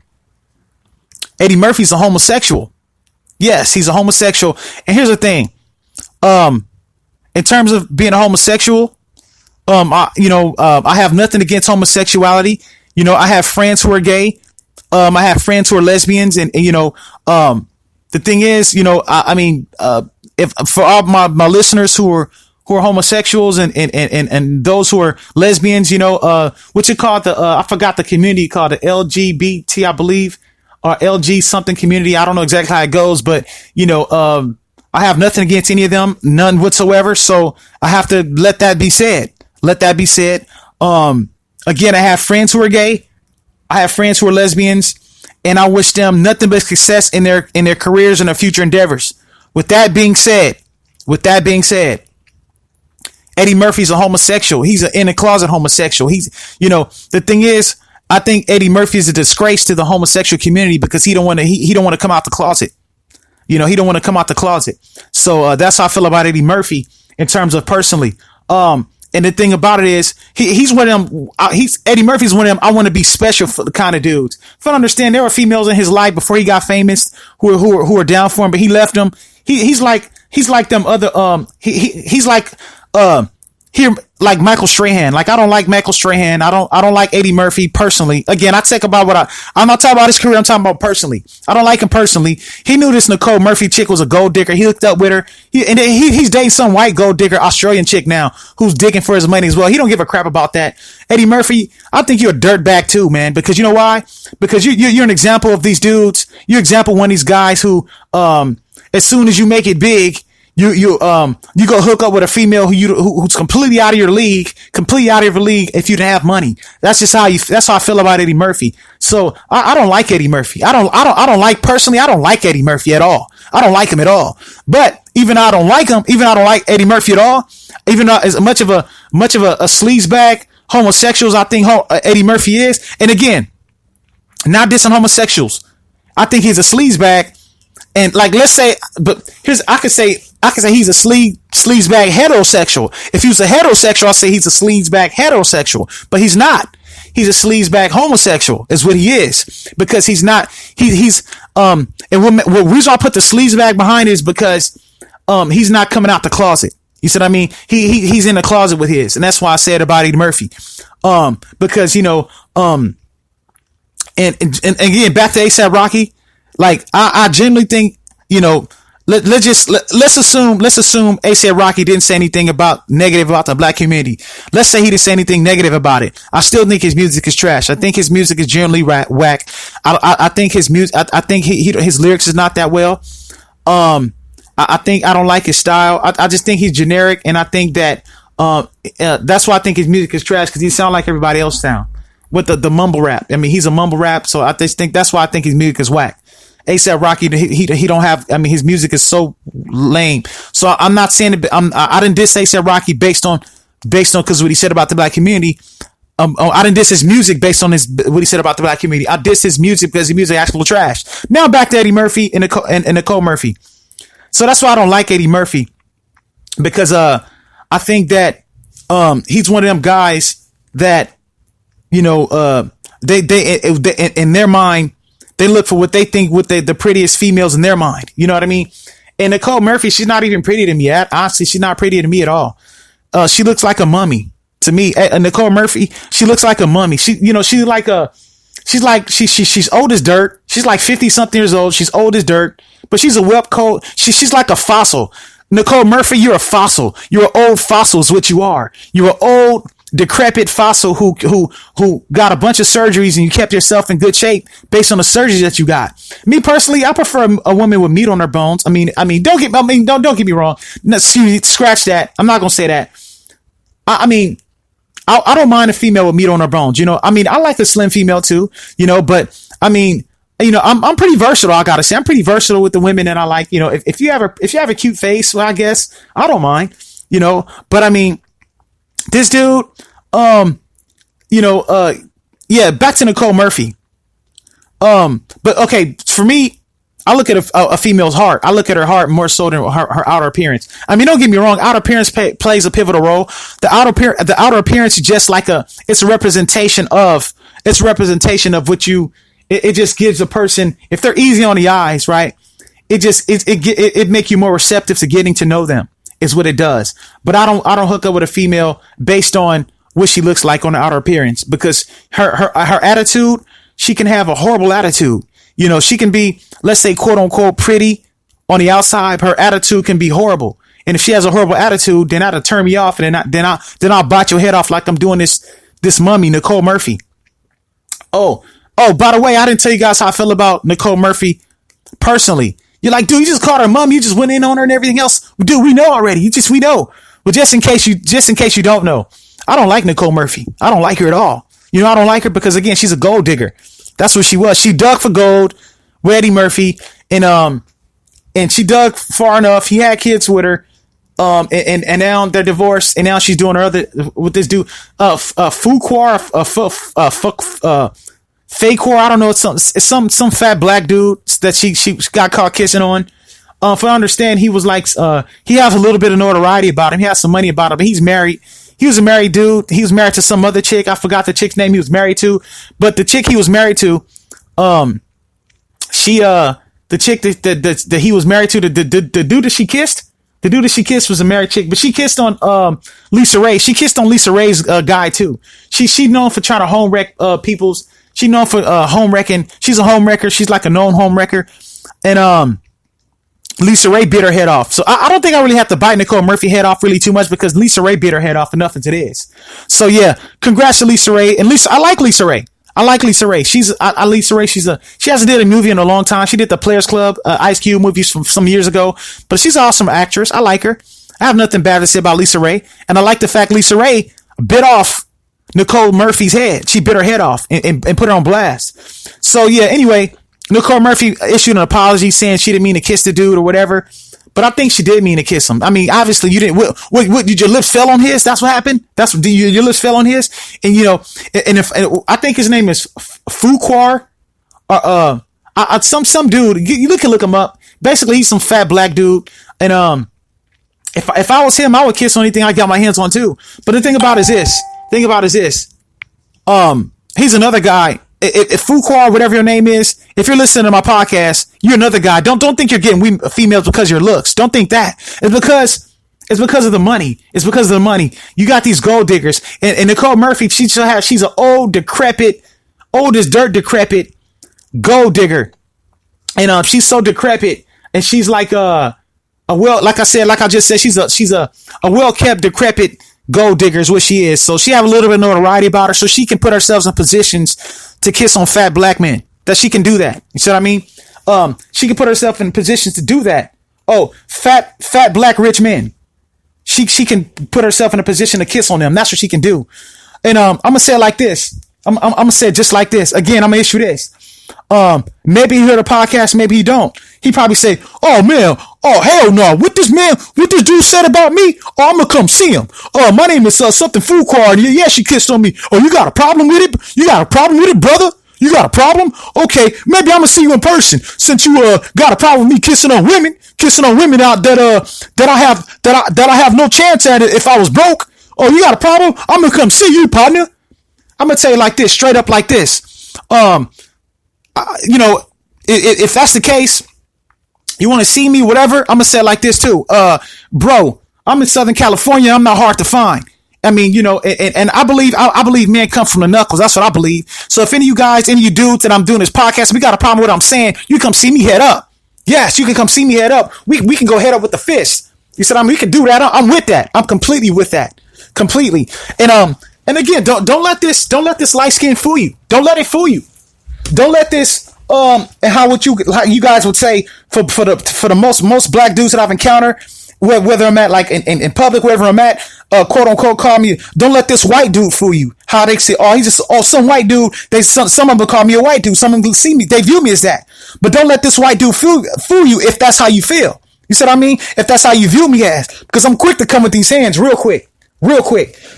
Eddie Murphy's a homosexual. Yes, he's a homosexual. And here's the thing. In terms of being a homosexual, I have nothing against homosexuality. I have friends who are gay. I have friends who are lesbians, and the thing is, if for all my listeners who are homosexuals and those who are lesbians, what you call I forgot the community called the LGBT, I believe, or LG something community. I don't know exactly how it goes, but I have nothing against any of them, none whatsoever. So I have to let that be said. Again, I have friends who are gay. I have friends who are lesbians, and I wish them nothing but success in their careers and their future endeavors. With that being said, Eddie Murphy's a homosexual. He's an in the closet homosexual. He's, the thing is, I think Eddie Murphy is a disgrace to the homosexual community because he don't want to come out the closet. He don't want to come out the closet. So that's how I feel about Eddie Murphy in terms of personally. And the thing about it is, he's one of them. Eddie Murphy's one of them. I want to be special for the kind of dudes. If I understand, there were females in his life before he got famous who are down for him, but he left them. He's like them other. He's like here, like Michael Strahan. Like, I don't like Michael Strahan. I don't like Eddie Murphy personally. Again, I talk about I'm not talking about his career. I'm talking about personally. I don't like him personally. He knew this Nichole Murphy chick was a gold digger. He hooked up with her. He's dating some white gold digger Australian chick now who's digging for his money as well. He don't give a crap about that. Eddie Murphy, I think you're a dirtbag too, man. Because you know why? Because you're an example of these dudes. You're an example of one of these guys who, as soon as you make it big, you go hook up with a female who's completely out of your league if you didn't have money. That's how I feel about Eddie Murphy. So I don't like Eddie Murphy. I don't like Eddie Murphy at all. I don't like him at all. But even though I don't like him, even though I don't like Eddie Murphy at all, even though as much of a sleazebag homosexuals I think Eddie Murphy is, and again, not dissing homosexuals, I think he's a sleazebag. And like, let's say, but I could say he's a sleazebag heterosexual. If he was a heterosexual, I'll say he's a sleazebag heterosexual, but he's not. He's a sleazebag homosexual is what he is, because he's not, and what reason I put the sleazebag behind is because, he's not coming out the closet. You see what I mean? He's in the closet with his, and that's why I said about Eddie Murphy. Because, and again, back to ASAP Rocky. Like, I genuinely think, let's assume ASAP Rocky didn't say anything negative about the black community. Let's say he didn't say anything negative about it. I still think his music is trash. I think his music is generally whack. I think his music, I think his lyrics is not that well. I think I don't like his style. I just think he's generic, and I think that, that's why I think his music is trash, because he sound like everybody else sound with the mumble rap. I mean, he's a mumble rap, so I just think that's why I think his music is whack. ASAP Rocky, he don't have, I mean, his music is so lame. So I'm not saying it, I didn't diss ASAP Rocky based on because what he said about the black community. I didn't diss his music based on what he said about the black community. I dissed his music because his music is actual trash. Now back to Eddie Murphy and Nichole Murphy. So that's why I don't like Eddie Murphy, because I think that he's one of them guys that, they in their mind, they look for what they think with the prettiest females in their mind. You know what I mean? And Nichole Murphy, she's not even pretty to me. Honestly, she's not pretty to me at all. She looks like a mummy to me. Nichole Murphy, she looks like a mummy. She's old as dirt. She's like 50 something years old. She's old as dirt, but she's a whelp coat. She's like a fossil. Nichole Murphy, you're a fossil. You're an old fossil is what you are. You're an old, decrepit fossil who got a bunch of surgeries, and you kept yourself in good shape based on the surgeries that you got. Me personally, I prefer a woman with meat on her bones. Don't get me wrong. No, scratch that. I'm not gonna say that. I don't mind a female with meat on her bones. I like a slim female too. But I'm pretty versatile. I gotta say, I'm pretty versatile with the women that I like. If you have a cute face, well, I guess I don't mind. But I mean, this dude, yeah, back to Nichole Murphy. But okay, for me, I look at a female's heart. I look at her heart more so than her outer appearance. I mean, don't get me wrong. Outer appearance plays a pivotal role. The outer appearance is just like it's a representation of what you. It just gives a person, if they're easy on the eyes, right? It make you more receptive to getting to know them. Is what it does. But I don't hook up with a female based on what she looks like on the outer appearance, because her attitude, she can have a horrible attitude. She can be, let's say, quote unquote, pretty on the outside. Her attitude can be horrible. And if she has a horrible attitude, then that'll turn me off. And then I'll bite your head off like I'm doing this mummy, Nichole Murphy. Oh, by the way, I didn't tell you guys how I feel about Nichole Murphy personally. You're like, dude, you just called her mom. You just went in on her and everything else. Dude, we know already. We know. Well, just in case you don't know, I don't like Nichole Murphy. I don't like her at all. I don't like her because, again, she's a gold digger. That's what she was. She dug for gold with Eddie Murphy, and she dug far enough. He had kids with her, and now they're divorced, and now she's doing her other with this dude, Fuqua, Fakor. I don't know. It's some fat black dude that she got caught kissing on. If I understand, he was like, he has a little bit of notoriety about him. He has some money about him, but he's married. He was a married dude. He was married to some other chick. I forgot the chick's name he was married to, but the chick he was married to, the chick that he was married to, the dude that she kissed, was a married chick, but she kissed on, Lisa Ray. She kissed on Lisa Ray's, guy too. She's known for trying to home wreck, people's. She's known for, home wrecking. She's a home wrecker. She's like a known home wrecker. And, Lisa Ray bit her head off. So I don't think I really have to bite Nichole Murphy head off really too much, because Lisa Ray bit her head off enough as it is. So yeah, congrats to Lisa Ray. And I like Lisa Ray. Lisa Ray. She hasn't did a movie in a long time. She did the Players Club, Ice Cube movies from some years ago, but she's an awesome actress. I like her. I have nothing bad to say about Lisa Ray. And I like the fact Lisa Ray bit off Nichole Murphy's head. She bit her head off and put her on blast. So yeah, anyway, Nichole Murphy issued an apology saying she didn't mean to kiss the dude or whatever, but I think she did mean to kiss him. I mean, obviously you didn't. What did your lips fell on his? That's what happened. Your lips fell on his, and if I think his name is Fuqua, or some dude. You can look him up. Basically, he's some fat black dude, and if I was him, I would kiss on anything I got my hands on too. But the thing about it is this. He's another guy. If Fuqua, whatever your name is, if you're listening to my podcast, you're another guy. Don't think you're getting females because of your looks. Don't think that. It's because of the money. It's because of the money. You got these gold diggers, and Nichole Murphy, she's an old as dirt decrepit gold digger, and she's so decrepit, and she's like like I just said, she's a well kept decrepit gold digger is what she is. So she have a little bit of notoriety about her, so she can put herself in positions to kiss on fat black men. That she can do that. You see what I mean? She can put herself in positions to do that. Oh, fat black rich men. She can put herself in a position to kiss on them. That's what she can do. And I'm gonna say it like this. I'm gonna say it just like this. Again, I'm gonna issue this. Maybe you heard the podcast, maybe you don't. He probably say, "Oh man, oh hell no, what this dude said about me? Oh, I'm gonna come see him. Oh, my name is something Fuqua. Yeah, she kissed on me. Oh, you got a problem with it? You got a problem with it, brother? You got a problem? Okay, maybe I'm gonna see you in person. Since you got a problem with me kissing on women out that I have no chance at it if I was broke. Oh, you got a problem? I'm gonna come see you, partner. I'm gonna tell you like this, straight up like this. If that's the case, you want to see me, whatever, I'm gonna say it like this too. Bro, I'm in Southern California. I'm not hard to find. I mean, and I believe men come from the knuckles. That's what I believe. So if any of you guys, any of you dudes that I'm doing this podcast, we got a problem with what I'm saying, you come see me head up. Yes, you can come see me head up. We can go head up with the fist. You said, we can do that. I'm with that. I'm completely with that. Completely. And again, don't let this light skin fool you. Don't let it fool you. Don't let this and how you guys would say for the most black dudes that I've encountered, whether I'm at like in public, wherever I'm at, quote unquote, call me. Don't let this white dude fool you. How they say, oh, he's just some white dude. Some of them call me a white dude. Some of them see me, they view me as that. But don't let this white dude fool you if that's how you feel. You see what I mean? If that's how you view me as, because I'm quick to come with these hands real quick.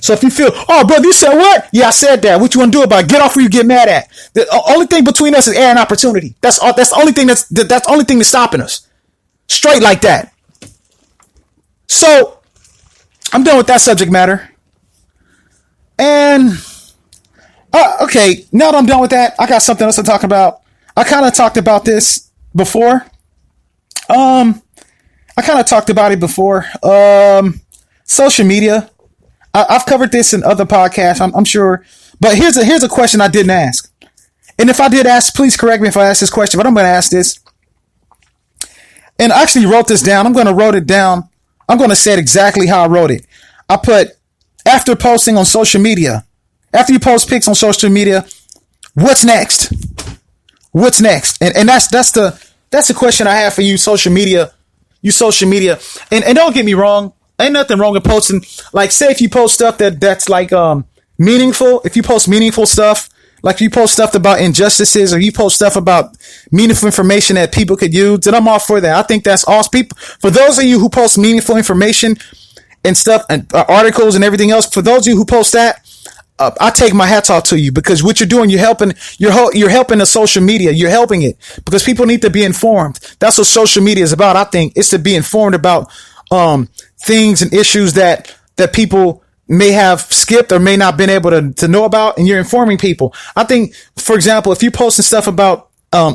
So if you feel, oh, brother, you said what? Yeah, I said that. What you want to do about it? Get off where you get mad at. The only thing between us is air and opportunity. That's the only thing that's the only thing that's stopping us. Straight like that. So I'm done with that subject matter. And okay, now that I'm done with that, I got something else to talk about. I kind of talked about this before. Social media. I've covered this in other podcasts, I'm sure. But here's a question I didn't ask. And if I did ask, please correct me if I ask this question, but I'm going to ask this. And I actually wrote this down. I'm going to write it down. I'm going to say it exactly how I wrote it. I put, after posting on social media, after you post pics on social media, what's next? What's next? And that's the question I have for you, social media. And don't get me wrong. Ain't nothing wrong with posting. Like, say if you post stuff that's like meaningful. If you post meaningful stuff, like you post stuff about injustices, or you post stuff about meaningful information that people could use, then I'm all for that. I think that's awesome. People, for those of you who post meaningful information and stuff and articles and everything else, for those of you who post that, I take my hats off to you, because what you're doing, you're helping the social media. You're helping it because people need to be informed. That's what social media is about. I think it's to be informed about things and issues that people may have skipped or may not been able to know about, and you're informing people. I think, for example, if you're posting stuff about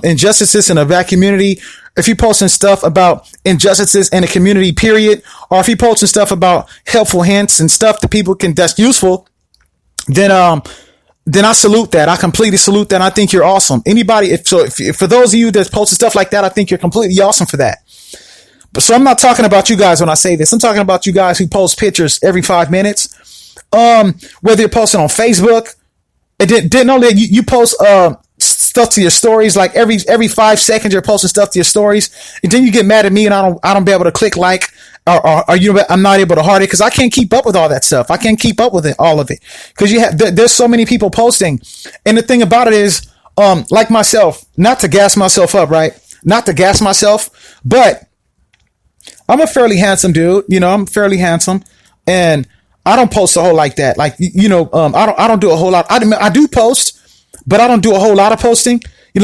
injustices in a black community, if you're posting stuff about injustices in a community, period, or if you're posting stuff about helpful hints and stuff that people can, that's useful, then I salute that. I completely salute that. I think you're awesome. Anybody, if for those of you that's posting stuff like that, I think you're completely awesome for that. But so I'm not talking about you guys when I say this. I'm talking about you guys who post pictures every 5 minutes. Whether you're posting on Facebook, and didn't only you post stuff to your stories, like every 5 seconds you're posting stuff to your stories, and then you get mad at me and I don't be able to click like, or I'm not able to heart it because I can't keep up with all that stuff. I can't keep up with it, all of it, because there's so many people posting. And the thing about it is, like myself, not to gas myself up, right? Not to gas myself, but I'm a fairly handsome dude. I'm fairly handsome, and I don't post a whole like that. Like, I don't do a whole lot. I do post, but I don't do a whole lot of posting. On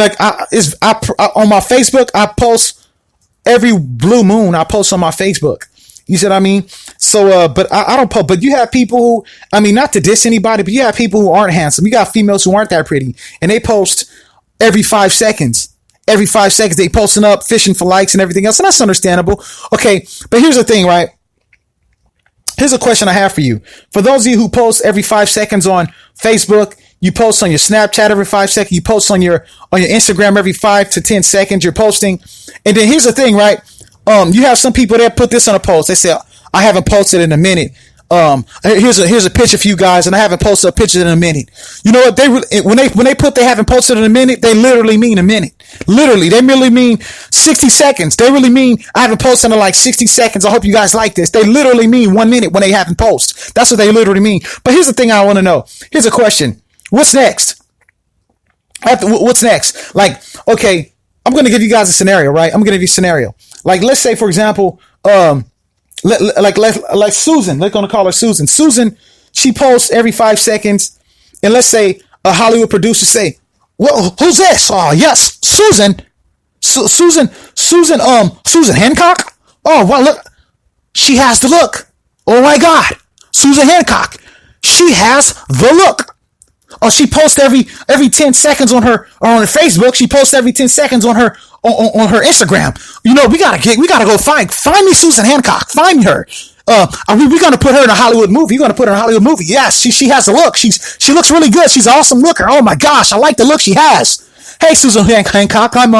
my Facebook, I post every blue moon. I post on my Facebook. You see what I mean? So, but I don't post. But you have people who, not to diss anybody, but you have people who aren't handsome. You got females who aren't that pretty, and they post every 5 seconds. Every 5 seconds, they posting up, fishing for likes and everything else. And that's understandable. Okay. But here's the thing, right? Here's a question I have for you. For those of you who post every 5 seconds on Facebook, you post on your Snapchat every 5 seconds, you post on your Instagram every 5 to 10 seconds, you're posting. And then here's the thing, right? You have some people that put this on a post. They say, I haven't posted in a minute. Here's a picture for you guys, and I haven't posted a picture in a minute. You know what? When they put they haven't posted in a minute, they literally mean a minute. Literally, they really mean 60 seconds. They really mean I haven't posted in like 60 seconds. I hope you guys like this. They literally mean 1 minute when they haven't posted. That's what they literally mean. But here's the thing I want to know. Here's a question. What's next? What's next? Like, okay, I'm going to give you guys a scenario, right? I'm going to give you a scenario. Like, let's say, for example, like Susan, they're going to call her Susan. Susan, she posts every 5 seconds. And let's say a Hollywood producer say, well, who's this? Oh, yes, Susan. Susan Hancock. Oh, well, look, she has the look. Oh my God. Susan Hancock. She has the look. Oh, she posts every 10 seconds on her Facebook. She posts every 10 seconds on her Instagram. We gotta go find me Susan Hancock. Find her. We're gonna put her in a Hollywood movie. You're gonna put her in a Hollywood movie. Yes, she has a look. She looks really good. She's an awesome looker. Oh my gosh, I like the look she has. Hey, Susan Hancock. I'm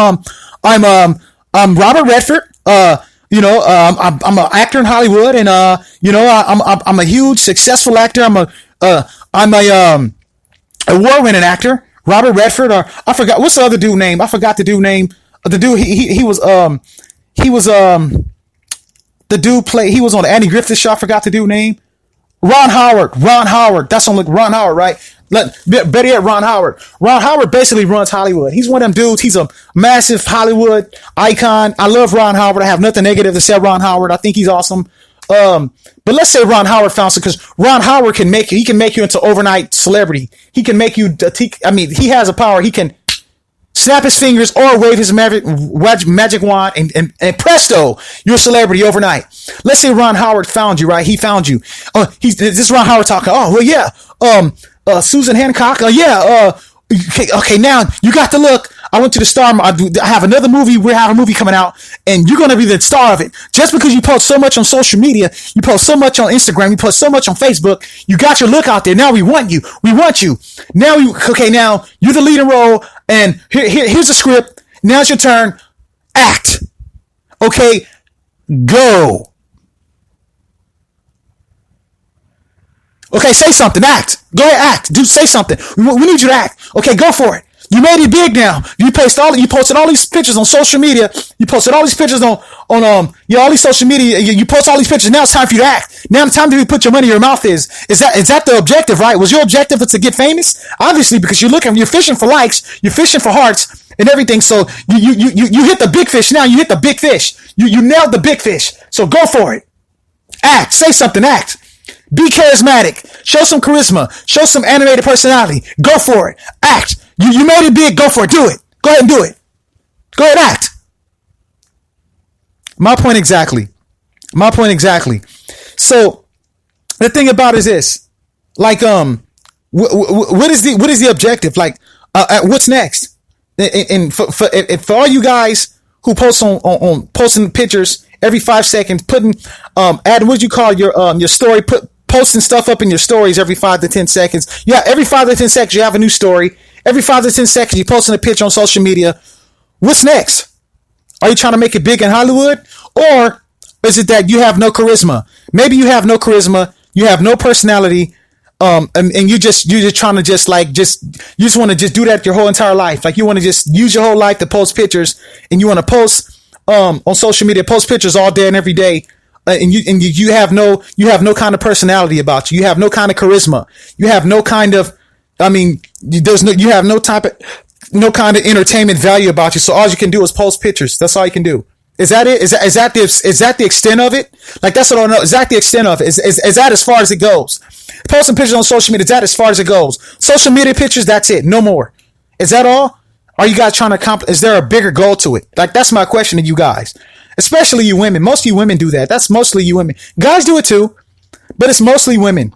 Robert Redford. I'm an actor in Hollywood, and I'm a huge successful actor. I'm a award-winning actor, Robert Redford. Or I forgot what's the other dude name. I forgot the dude name. The dude he was The dude he was on the Andy Griffith show. I forgot the dude's name. Ron Howard. That's on Ron Howard, right? Better yet, Ron Howard. Ron Howard basically runs Hollywood. He's one of them dudes. He's a massive Hollywood icon. I love Ron Howard. I have nothing negative to say Ron Howard. I think he's awesome. But let's say Ron Howard found some, because Ron Howard can make you into overnight celebrity. He can make you, he has a power. He can snap his fingers or wave his magic wand and presto, you're a celebrity overnight. Let's say Ron Howard found you, right? He found you. This is Ron Howard talking. Oh, well, yeah. Susan Hancock. Okay, now you got to look. I went to the star. I have another movie. We have a movie coming out, and you're going to be the star of it. Just because you post so much on social media, you post so much on Instagram, you post so much on Facebook, you got your look out there. Now we want you. Now now you're the leading role, and here's the script. Now it's your turn. Act. Okay, go. Okay, say something. Act. Go ahead, act. Say something. We need you to act. Okay, go for it. You made it big now. You posted all these pictures on social media. You posted all these pictures on all these social media. You post all these pictures. Now it's time for you to act. Now the time to put your money in your mouth is that the objective, right? Was your objective to get famous? Obviously, because you're fishing for likes, you're fishing for hearts and everything. So you hit the big fish. Now you hit the big fish. You nailed the big fish. So go for it. Act. Say something. Act. Be charismatic. Show some charisma. Show some animated personality. Go for it. Act. You made it big. Go for it. Do it. Go ahead and do it. Go ahead and act. My point exactly. So the thing about it is this, like, what is the objective? Like, what's next? And for all you guys who post on posting pictures every 5 seconds, putting, add, what you call your story, posting stuff up in your stories every 5 to 10 seconds. Yeah, every 5 to 10 seconds you have a new story. Every 5 to 10 seconds you're posting a picture on social media. What's next? Are you trying to make it big in Hollywood? Or is it that you have no charisma? Maybe you have no charisma, you have no personality, and you're just trying to you just want to just do that your whole entire life. Like, you want to just use your whole life to post pictures, and you want to post on social media, post pictures all day and every day. And you have no kind of personality about you. You have no kind of charisma. You have no kind of, you have no kind of entertainment value about you. So all you can do is post pictures. That's all you can do. Is that it? Is that the extent of it? Like, that's what I don't know. Is that the extent of it? Is that as far as it goes? Posting pictures on social media, is that as far as it goes? Social media pictures, that's it. No more. Is that all? Are you guys trying to accomplish? Is there a bigger goal to it? Like, that's my question to you guys. Especially you women. Most of you women do that. That's mostly you women. Guys do it too, but it's mostly women.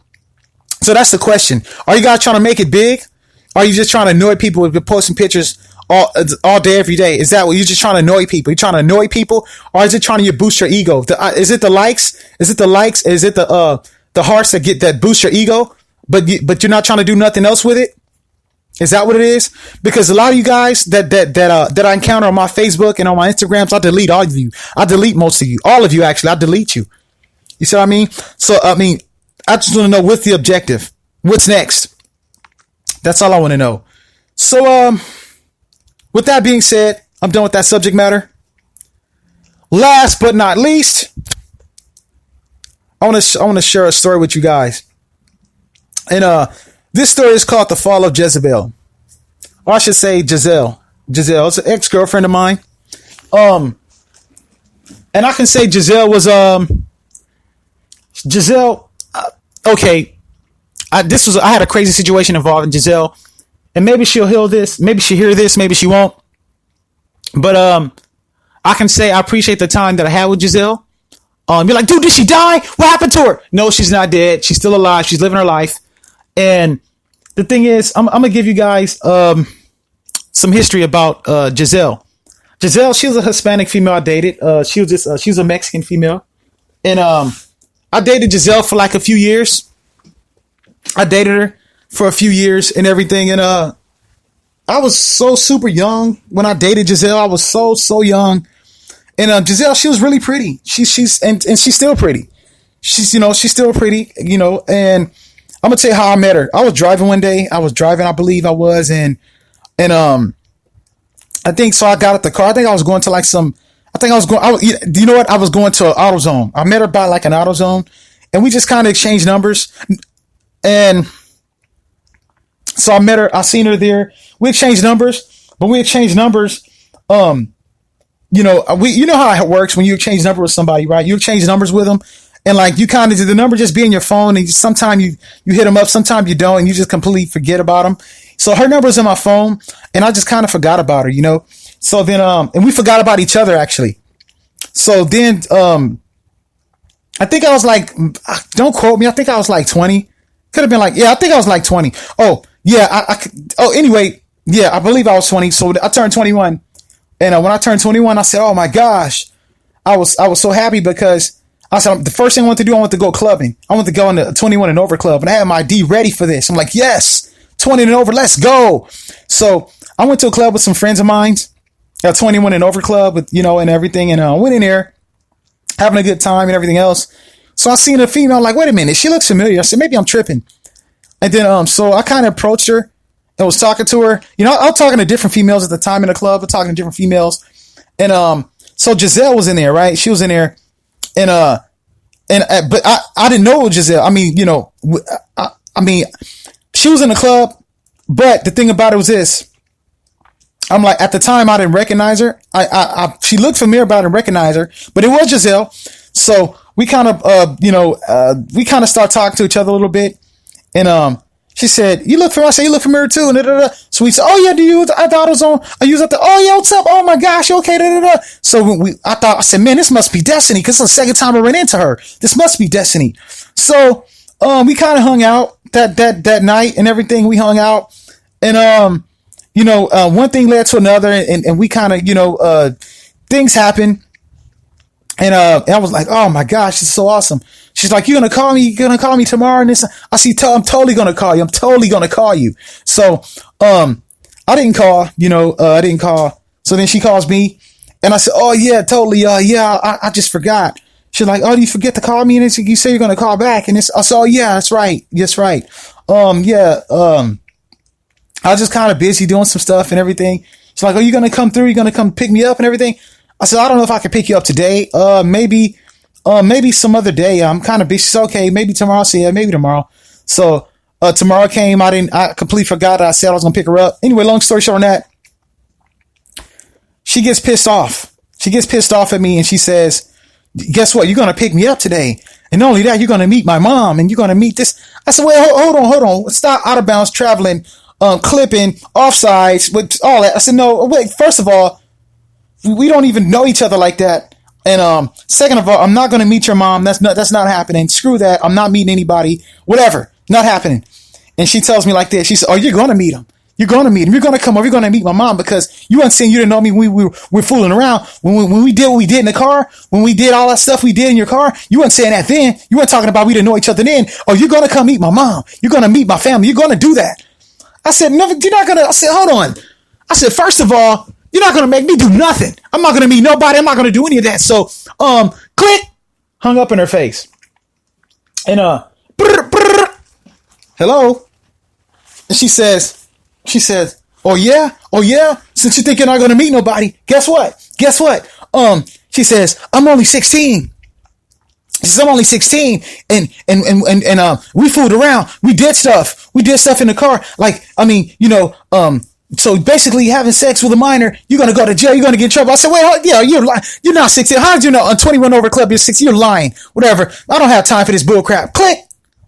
So that's the question. Are you guys trying to make it big? Or are you just trying to annoy people with posting pictures all day, every day? Is that what you're just trying to annoy people? You're trying to annoy people? Or is it trying to boost your ego? Is it the likes? Is it the hearts that boost your ego? But you're not trying to do nothing else with it? Is that what it is? Because a lot of you guys that I encounter on my Facebook and on my Instagrams, I delete all of you. I delete most of you. All of you, actually. I delete you. You see what I mean? So, I just want to know, what's the objective? What's next? That's all I want to know. So, with that being said, I'm done with that subject matter. Last but not least, I want to share a story with you guys. And, this story is called The Fall of Jezebel. Or I should say Giselle. Giselle. It's an ex-girlfriend of mine. And I can say Giselle was, okay. I had a crazy situation involving Giselle. And maybe she'll hear this. Maybe she'll hear this. Maybe she won't. But, I can say I appreciate the time that I had with Giselle. You're like, dude, did she die? What happened to her? No, she's not dead. She's still alive. She's living her life. And the thing is, I'm going to give you guys some history about Giselle. Giselle, she was a Hispanic female I dated. She was a Mexican female. And I dated Giselle for like a few years. I dated her for a few years and everything. And I was so super young when I dated Giselle. I was so young. And Giselle, she was really pretty. She's still pretty. She's still pretty, and I'm gonna tell you how I met her. I was driving one day. I believe I was, and I think so. I got out the car. I think I was going to like I think I was going. Do you know what? I was going to an AutoZone. I met her by like an AutoZone, and we just kind of exchanged numbers. And so I met her. I seen her there. We exchanged numbers, but we exchanged numbers. You know how it works when you exchange numbers with somebody, right? You exchange numbers with them, and like you kind of the number just be in your phone, and sometimes you hit them up, sometimes you don't, and you just completely forget about them. So her number's in my phone, and I just kind of forgot about her, you know. So then, and we forgot about each other actually. So then, I think I was like, don't quote me. I think I was like 20. Could have been like, yeah, I think I was like 20. Oh yeah, anyway, yeah, I believe I was 20. So I turned 21. And when I turned 21, I said, oh my gosh, I was so happy because I said, the first thing I want to do, I want to go clubbing. I want to go in the 21 and over club, and I had my ID ready for this. I'm like, yes, 20 and over, let's go. So I went to a club with some friends of mine, a 21 and over club with, you know, and everything. And I went in there having a good time and everything else. So I seen a female, like, wait a minute, she looks familiar. I said, maybe I'm tripping. And then, so I kind of approached her. I was talking to her, you know, I was talking to different females at the time in the club. I was talking to different females. And, so Giselle was in there, right? She was in there and, but I didn't know Giselle. I mean, you know, I mean, she was in the club, but the thing about it was this. I'm like, at the time I didn't recognize her. She looked familiar, but I didn't recognize her, but it was Giselle. So we kind of, we kind of start talking to each other a little bit. And, she said, you look familiar. I said, you look familiar too. And so we said, oh yeah, do you at the AutoZone? I use at the, oh yeah, what's up? Oh my gosh, you okay? So I said, man, this must be destiny. Cause it's the second time I ran into her. This must be destiny. So, we kind of hung out that night and everything. We hung out and, you know, one thing led to another and we kind of, you know, things happened. And I was like, oh my gosh, it's so awesome. She's like, you're going to call me? You're going to call me tomorrow? And I see, I'm totally going to call you. I'm totally going to call you. So, I didn't call, you know, I didn't call. So then she calls me and I said, oh yeah, totally. Yeah, I just forgot. She's like, oh, do you forget to call me? And you say you're going to call back. And I said, oh yeah, that's right. That's right. Yeah. I was just kind of busy doing some stuff and everything. She's like, oh, you going to come through? You going to come pick me up and everything? I said, I don't know if I can pick you up today. Maybe some other day. I'm kind of busy. She's okay. Maybe tomorrow. So yeah, maybe tomorrow. So, tomorrow came. I completely forgot. I said I was going to pick her up. Anyway, long story short on that, she gets pissed off. She gets pissed off at me and she says, guess what? You're going to pick me up today. And not only that, you're going to meet my mom and you're going to meet this. I said, wait, hold on. Stop out of bounds traveling, clipping, offsides, with all that. I said, no, wait, first of all, we don't even know each other like that. And second of all, I'm not going to meet your mom. That's not happening. Screw that. I'm not meeting anybody. Whatever. Not happening. And she tells me like this. She said, oh, you're going to meet him. You're going to meet him. You're going to come over. You're going to meet my mom because you weren't saying you didn't know me. We're fooling around. When we did what we did in the car, when we did all that stuff we did in your car, you weren't saying that then. You weren't talking about we didn't know each other then. Oh, you're going to come meet my mom. You're going to meet my family. You're going to do that. I said, no, you're not going to. I said, hold on. I said, first of all, you're not going to make me do nothing. I'm not going to meet nobody. I'm not going to do any of that. So, click, hung up in her face. And, hello. And she says, oh yeah. Since you think you're not going to meet nobody, guess what? She says, I'm only 16. She says, I'm only 16 and we fooled around. We did stuff in the car. Like, I mean, you know, so basically having sex with a minor, you're going to go to jail. You're going to get in trouble. I said, wait, yeah, you're lying. You're not 16. How did you know on 21 over club, you're 16? You're lying. Whatever. I don't have time for this bull crap. Click.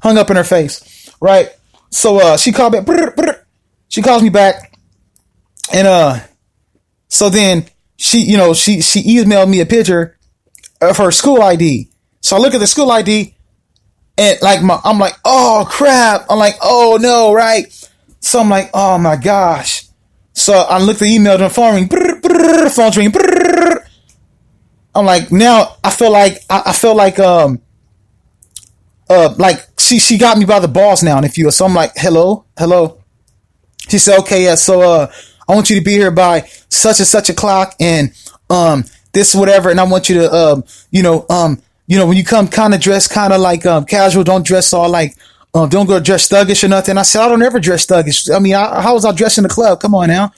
Hung up in her face. Right. So, she called back. She calls me back. And, so then she emailed me a picture of her school ID. So I look at the school ID and I'm like, oh crap. I'm like, oh no. Right. So I'm like, oh my gosh. So I looked at the email, the phone ring, phone's ringing. I'm like, now I feel like she got me by the balls now, if you will. So I'm like, hello. She said, okay, yeah. So I want you to be here by such and such o'clock, and this whatever, and I want you to when you come, kind of dress kind of like casual. Don't dress all like don't go dress thuggish or nothing. I said, I don't ever dress thuggish. I mean, how was I dressed in the club? Come on now.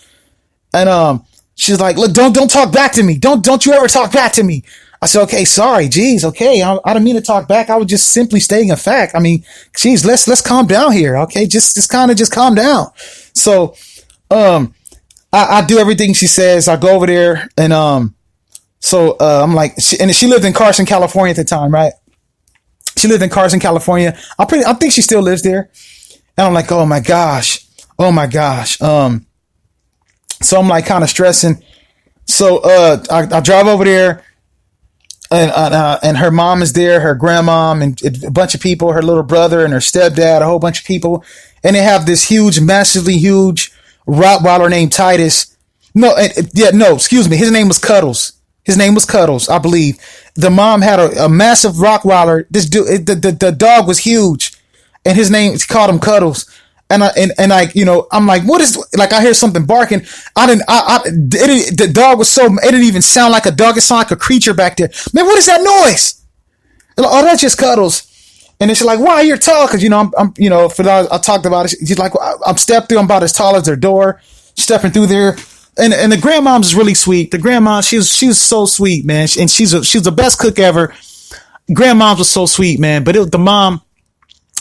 And She's like, look, don't talk back to me. Don't you ever talk back to me. I said, okay, sorry, geez, okay. I didn't mean to talk back. I was just simply stating a fact. I mean, geez, let's calm down here. Okay. Just calm down. So, I do everything she says. I go over there and, I'm like, and she lived in Carson, California at the time, right? She lived in Carson, California. I think she still lives there. And I'm like, oh my gosh. So I'm like kind of stressing. So, I drive over there. And her mom is there, her grandmom, and a bunch of people, her little brother and her stepdad, a whole bunch of people. And they have this huge, massively huge Rottweiler named Titus. Excuse me. His name was Cuddles. I believe. The mom had a massive Rottweiler. This dude, the dog was huge, and his name, she called him Cuddles. And I'm like, what is, like, I hear something barking. The dog was it didn't even sound like a dog. It sounded like a creature back there. Man, what is that noise? Oh, that's just Cuddles. And then she's like, why are you tall? Cause I talked about it. She's like, I'm stepped through. I'm about as tall as their door, stepping through there. And the grandmom's is really sweet. The grandma, she was so sweet, man. And she's the best cook ever. Grandmom's was so sweet, man. But the mom,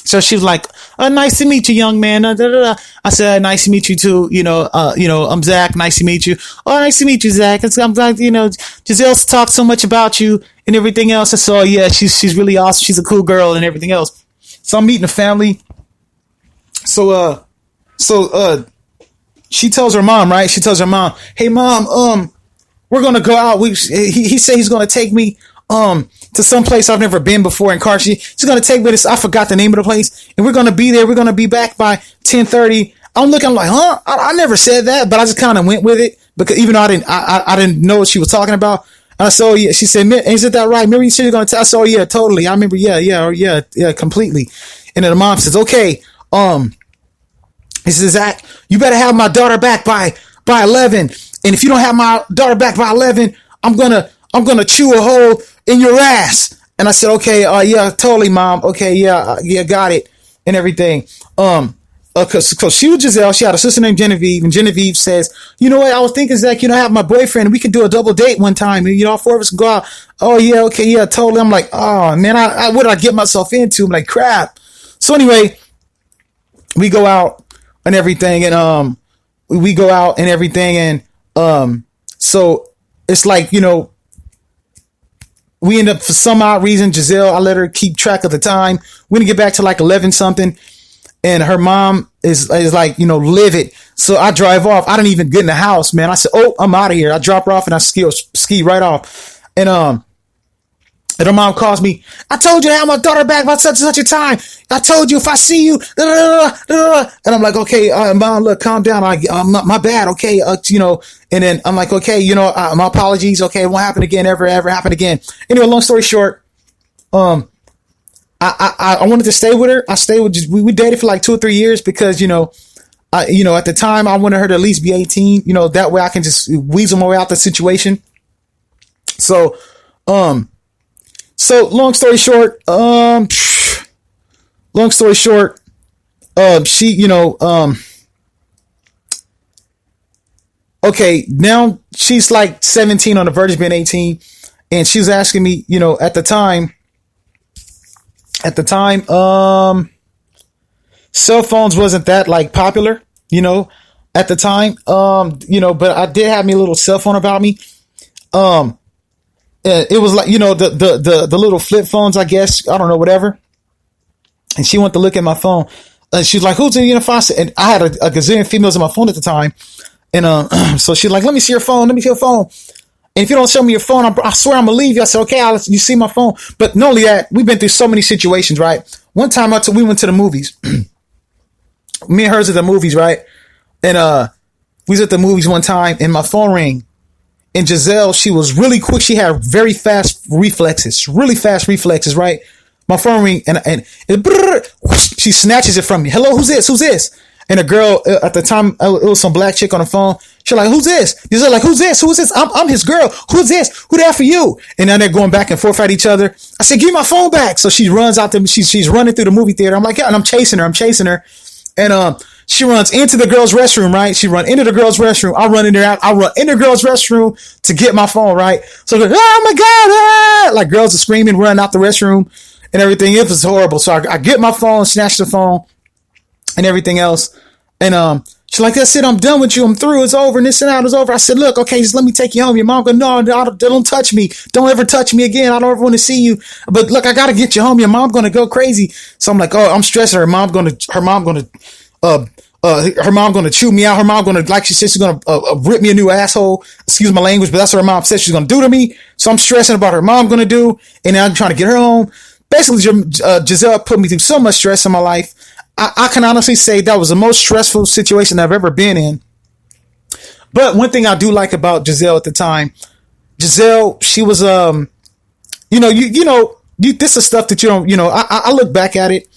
so she was like, nice to meet you, young man. I said, nice to meet you too. I'm Zach. Nice to meet you. Oh, nice to meet you, Zach. I'm glad, Giselle's talked so much about you and everything else. And so, yeah, she's really awesome. She's a cool girl and everything else. So I'm meeting the family. So she tells her mom, right? She tells her mom, hey mom, we're going to go out. He said he's going to take me, to some place I've never been before in Carson. She's going to take me to, I forgot the name of the place, and we're going to be there. We're going to be back by 10:30. I'm like, huh? I never said that, but I just kind of went with it because even though I didn't know what she was talking about. And I said, oh, yeah. She said, is it that right? Remember you said you're going to tell? I said, oh, yeah, totally. I remember. Yeah, completely. And then the mom says, okay. He says, Zach, you better have my daughter back by 11. And if you don't have my daughter back by 11, I'm going to chew a hole in your ass. And I said, okay, yeah, totally, mom. Okay, yeah, got it. And everything. Cause she was Giselle. She had a sister named Genevieve, and Genevieve says, you know what? I was thinking, Zach, I have my boyfriend, and we could do a double date one time, and all four of us can go out. Oh yeah, okay, yeah, totally. I'm like, oh man, what did I get myself into? I'm like, crap. So anyway, we go out and everything, and so it's like, we end up, for some odd reason, Giselle, I let her keep track of the time. We didn't get back to like 11 something. And her mom is like, livid. So I drive off. I didn't even get in the house, man. I said, oh, I'm out of here. I drop her off and I ski right off. And her mom calls me. I told you to have my daughter back by such and such a time. I told you if I see you, and I'm like, okay, mom, look, calm down. My bad. Okay. And then I'm like, okay, my apologies. Okay. It won't happen again. Ever happen again. Anyway, long story short, I wanted to stay with her. We dated for like 2 or 3 years because, at the time I wanted her to at least be 18, that way I can just weasel my way out the situation. So long story short, she, okay, now she's like 17 on the verge of being 18. And she was asking me, at the time, cell phones wasn't that like popular, at the time, but I did have me a little cell phone about me. It was like, the little flip phones, I guess, I don't know, whatever. And she went to look at my phone and she's like, who's in phone? And I had a gazillion females on my phone at the time. And, so she's like, let me see your phone. And if you don't show me your phone, I swear I'm gonna leave you. I said, okay, you see my phone. But not only that, we've been through so many situations, right? One time we went to the movies. Me and hers at the movies, right? And we was at the movies one time and my phone rang. And Giselle, she was really quick. She had very fast reflexes, right? My phone ring and she snatches it from me. Hello, who's this? And a girl at the time, it was some black chick on the phone. She's like, who's this? Giselle like, who's this? I'm his girl. Who's this? Who that for you? And then they're going back and forth at each other. I said, give me my phone back. So she runs out she's running through the movie theater. I'm like, yeah, and I'm chasing her. And, She runs into the girl's restroom, right? She run into the girl's restroom. I run in there. I run in the girl's restroom to get my phone, right? So I'm like, oh my God, ah! Like girls are screaming, running out the restroom and everything. It was horrible. So I get my phone, snatch the phone and everything else. And she's like, that's it. I'm done with you. I'm through. It's over. And this and that is over. I said, look, okay, just let me take you home. Your mom goes, no, don't touch me. Don't ever touch me again. I don't ever want to see you. But look, I got to get you home. Your mom going to go crazy. So I'm like, oh, I'm stressing. Her mom going to chew me out. Her mom going to, like she said, she's going to rip me a new asshole. Excuse my language, but that's what her mom said she's going to do to me. So I'm stressing about her mom going to do. And now I'm trying to get her home. Basically, Giselle put me through so much stress in my life. I can honestly say that was the most stressful situation I've ever been in. But one thing I do like about Giselle at the time, Giselle, she was, this is stuff that you don't, I look back at it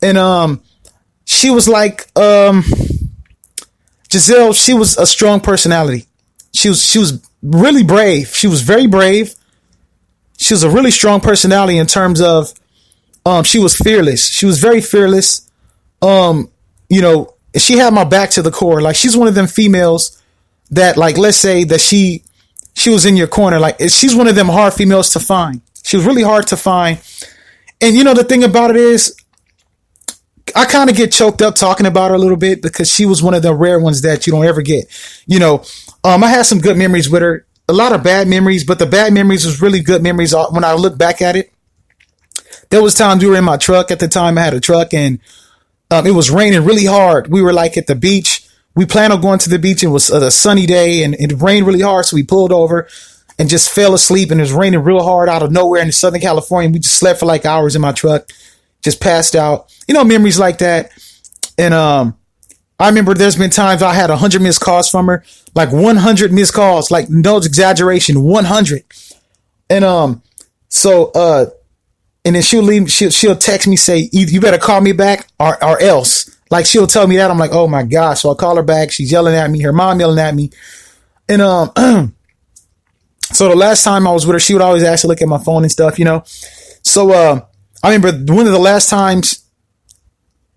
and, she was like, Giselle, she was a strong personality. She was really brave. She was very brave. She was a really strong personality in terms of, she was fearless. She was very fearless. She had my back to the core. Like she's one of them females that, like, let's say that she was in your corner. Like she's one of them hard females to find. She was really hard to find. And the thing about it is I kind of get choked up talking about her a little bit because she was one of the rare ones that you don't ever get, I had some good memories with her, a lot of bad memories, but the bad memories was really good memories. When I look back at it, there was times we were in my truck at the time. I had a truck and it was raining really hard. We were like at the beach. We planned on going to the beach. It was a sunny day and it rained really hard. So we pulled over and just fell asleep. And it was raining real hard out of nowhere in Southern California. We just slept for like hours in my truck, just passed out, memories like that. And I remember there's been times I had 100 missed calls from her, like 100 missed calls, like no exaggeration, 100. And and then she'll leave. She'll text me, say, you better call me back or else. Like she'll tell me that. I'm like, oh my gosh. So I call her back. She's yelling at me. Her mom yelling at me. And so the last time I was with her, she would always ask to look at my phone and stuff, So I remember one of the last times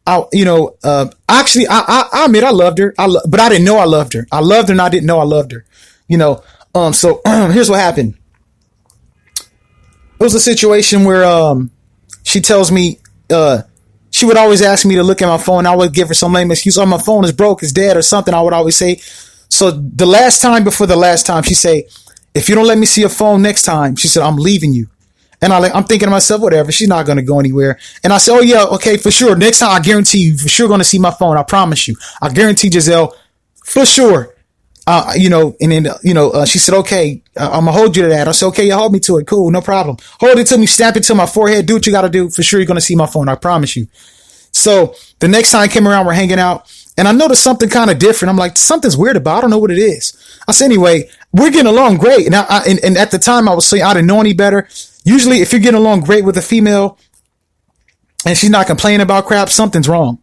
I admit I loved her. But I didn't know I loved her. I loved her and I didn't know I loved her. So here's what happened. It was a situation where she tells me she would always ask me to look at my phone. I would give her some lame excuse. Oh, my phone is broke, it's dead or something. I would always say. So the last time before the last time, she say, if you don't let me see your phone next time, she said, I'm leaving you. And I'm thinking to myself, whatever, she's not going to go anywhere. And I said, oh yeah, okay, for sure. Next time I guarantee you for sure going to see my phone. I promise you. I guarantee Giselle for sure. And then, she said, okay, I'm gonna hold you to that. I said, okay, you hold me to it. Cool. No problem. Hold it to me, stamp it to my forehead. Do what you got to do. For sure. You're going to see my phone. I promise you. So the next time I came around, we're hanging out and I noticed something kind of different. I'm like, something's weird about it. I don't know what it is. I said, anyway, we're getting along great. And and at the time I was saying, I didn't know any better. Usually if you're getting along great with a female and she's not complaining about crap, something's wrong.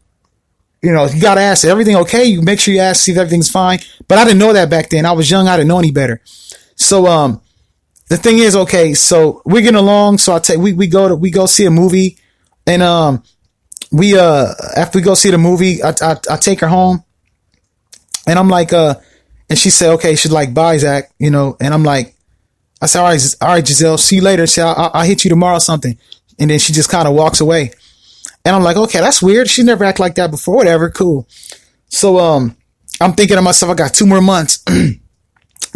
You got to ask, everything okay? You make sure you ask, see if everything's fine. But I didn't know that back then. I was young. I didn't know any better. So, the thing is, okay, so we're getting along. So we go see a movie and, after we go see the movie, I take her home and I'm like, and she said, okay, she's like, bye, Zach, and I'm like, I said, all right, Giselle, see you later. She, I'll hit you tomorrow or something. And then she just kind of walks away. And I'm like, okay, that's weird. She never acted like that before. Whatever. Cool. So, I'm thinking to myself, I got 2 more months. 2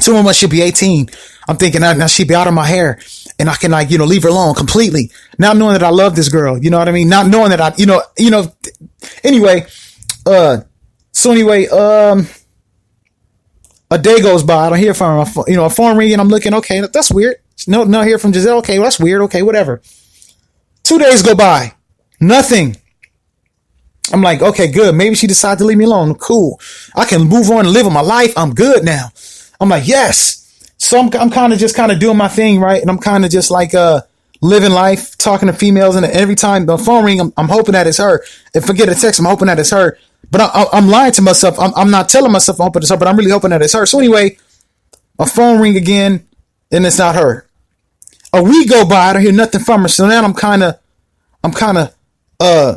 more months, she'll be 18. I'm thinking now she'll be out of my hair and I can leave her alone completely. Not knowing that I love this girl. You know what I mean? Not knowing that anyway, a day goes by. I don't hear from her. A phone ring and I'm looking, okay, that's weird. No hear from Giselle. Okay, well, that's weird. Okay, whatever. 2 days go by. Nothing. I'm like, okay, good. Maybe she decided to leave me alone. Cool. I can move on and live with my life. I'm good now. I'm like, yes. So I'm kind of doing my thing, right? And I'm kind of just like living life, talking to females, and every time the phone ring, I'm hoping that it's her. If I get a text, I'm hoping that it's her. But I'm lying to myself. I'm not telling myself I'm hoping it's her, but I'm really hoping that it's her. So anyway, a phone ring again, and it's not her. A week go by, I don't hear nothing from her. So now I'm kind of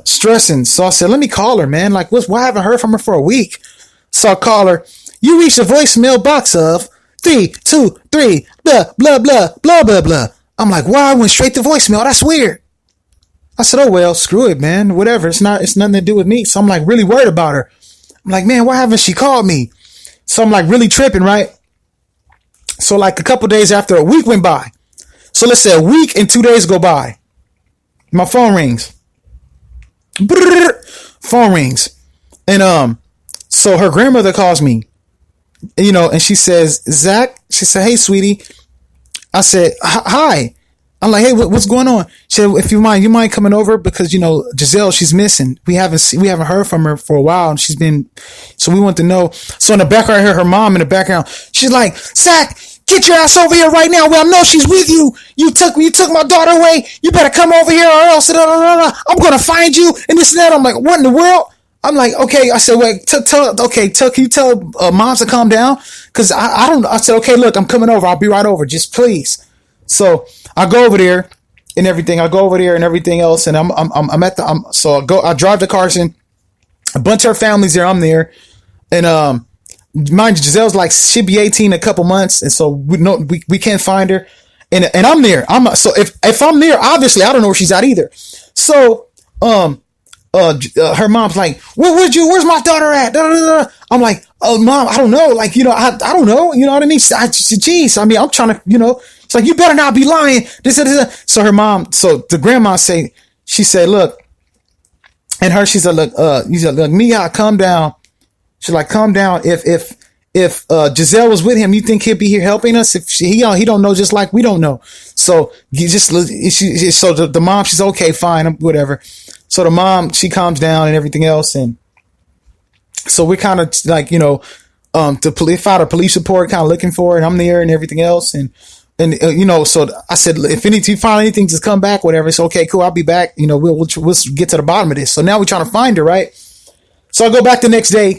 stressing. So I said, let me call her, man. Like, why haven't heard from her for a week? So I call her. You reached the voicemail box of 323 blah blah blah blah blah blah. I'm like, why? I went straight to voicemail. That's weird. I said, oh well, screw it, man. Whatever. It's nothing to do with me. So I'm like really worried about her. I'm like, man, why haven't she called me? So I'm like really tripping, right? So like a couple days after, a week went by. So let's say a week and 2 days go by. My phone rings. Brrr, phone rings. And so her grandmother calls me, and she says, Zach, she said, hey, sweetie. I said, hi. I'm like, hey, what's going on? She said, if you mind coming over because, Giselle, she's missing. We haven't heard from her for a while, and so we want to know. So in the background, I hear her mom in the background. She's like, Zach, get your ass over here right now. Well, I know she's with you. You took my daughter away. You better come over here or else I'm going to find you and this and that. I'm like, what in the world? I'm like, okay. I said, wait, can you tell moms to calm down? Cause I said, okay, look, I'm coming over. I'll be right over. Just please. So I go over there and everything. Else. And I drive to Carson, a bunch of her family's there. I'm there. And, mind you, Giselle's like, she'll be 18 in a couple months. And so we can't find her. And I'm there. So if I'm there, obviously I don't know where she's at either. So, her mom's like, where's my daughter at? I'm like, oh mom, I don't know. Like, I don't know. You know what I mean? Geez. I mean, I'm trying to, it's like, you better not be lying. So her mom, so the grandma she said, look, and she said, look, Mia, calm down. She's like, calm down. If Giselle was with him, you think he'd be here helping us? If he don't know, just like we don't know. So the mom, she's okay, fine, whatever. So the mom, she calms down and everything else. And so we're kind of like, filed a police report, kind of looking for it. I'm there and everything else. And so I said, if you find anything, just come back, whatever. It's okay, cool. I'll be back. We'll get to the bottom of this. So now we're trying to find her, right? So I go back the next day.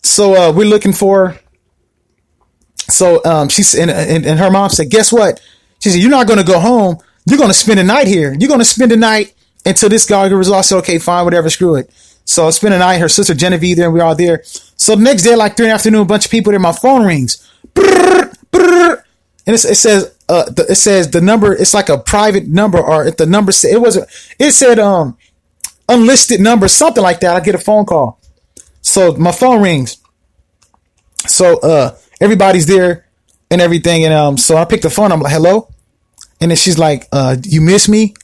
So we're looking for her. So she's and her mom said, guess what? She said, you're not going to go home. You're going to spend the night here. You're going to spend the night until this guy resolves. I said, okay, fine, whatever, screw it. So I spent the night. Her sister Genevieve there, and we're all there. So the next day, like 3 in the afternoon, a bunch of people there. My phone rings, brrr, brrr, and it says the number. It's like a private number, or if the number said it said unlisted number, something like that. I get a phone call. So my phone rings. So everybody's there and everything, and so I picked the phone. I'm like, hello, and then she's like, you miss me?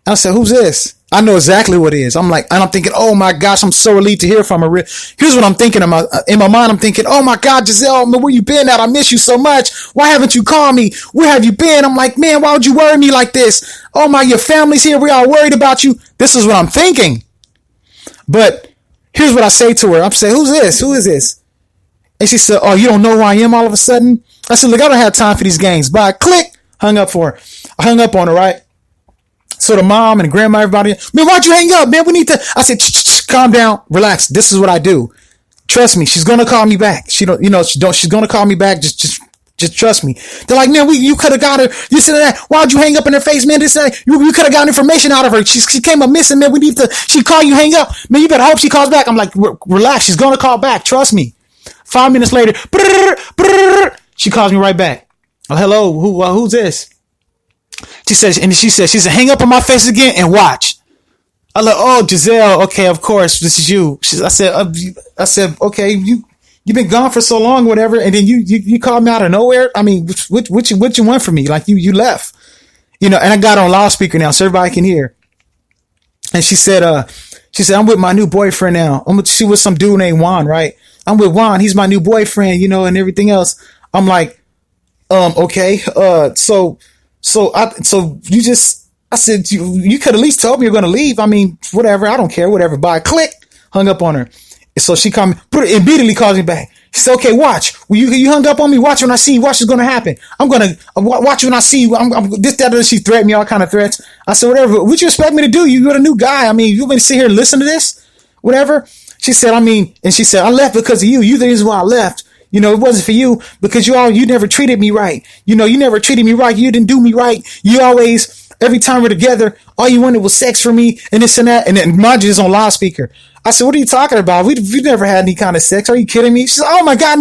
I said, who's this? I know exactly what it is. I'm thinking, oh my gosh, I'm so relieved to hear from her. Here's what I'm thinking in my mind. I'm thinking, oh my God, Giselle, where you been at? I miss you so much. Why haven't you called me? Where have you been? I'm like, man, why would you worry me like this? Oh my, your family's here. We all worried about you. This is what I'm thinking. But here's what I say to her. I'm saying, who's this? Who is this? And she said, oh, you don't know who I am all of a sudden? I said, look, I don't have time for these games. Bye. Click. Hung up for her. I hung up on her, right? So the mom and the grandma, everybody, man, why'd you hang up, man? We need to, I said, calm down, relax. This is what I do. Trust me. She's going to call me back. She's going to call me back. Just trust me. They're like, man, you could have got her. This and that. Why'd you hang up in her face, man? This and that. You could have gotten information out of her. She came up missing, man. She called you, hang up. Man, you better hope she calls back. I'm like, relax. She's going to call back. Trust me. 5 minutes later, she calls me right back. Oh, hello. Who's this? She said, hang up on my face again and watch. I like, oh, Giselle. Okay, of course, this is you. I said, okay, you've been gone for so long, whatever, and then you called me out of nowhere. I mean, what you want from me? Like you left, and I got on loudspeaker now so everybody can hear. And she said, I'm with my new boyfriend now. She was some dude named Juan, right? I'm with Juan. He's my new boyfriend, and everything else. I'm like, okay, I said, you could at least told me you're going to leave. I mean, whatever. I don't care. Whatever. Bye. Click. Hung up on her. So she called me, immediately calls me back. She said, okay, watch. Well, you hung up on me. Watch when I see you. Watch what's going to happen. I'm going to watch when I see you. She threatened me, all kind of threats. I said, whatever. What you expect me to do? You're a new guy. I mean, you want me to sit here and listen to this? Whatever. She said, I left because of you. You're the reason why I left. It wasn't for you because you never treated me right. You never treated me right. You didn't do me right. You always every time we're together, all you wanted was sex from me and this and that. And then mind you, it's on loudspeaker. I said, what are you talking about? We never had any kind of sex. Are you kidding me? She said, oh my God,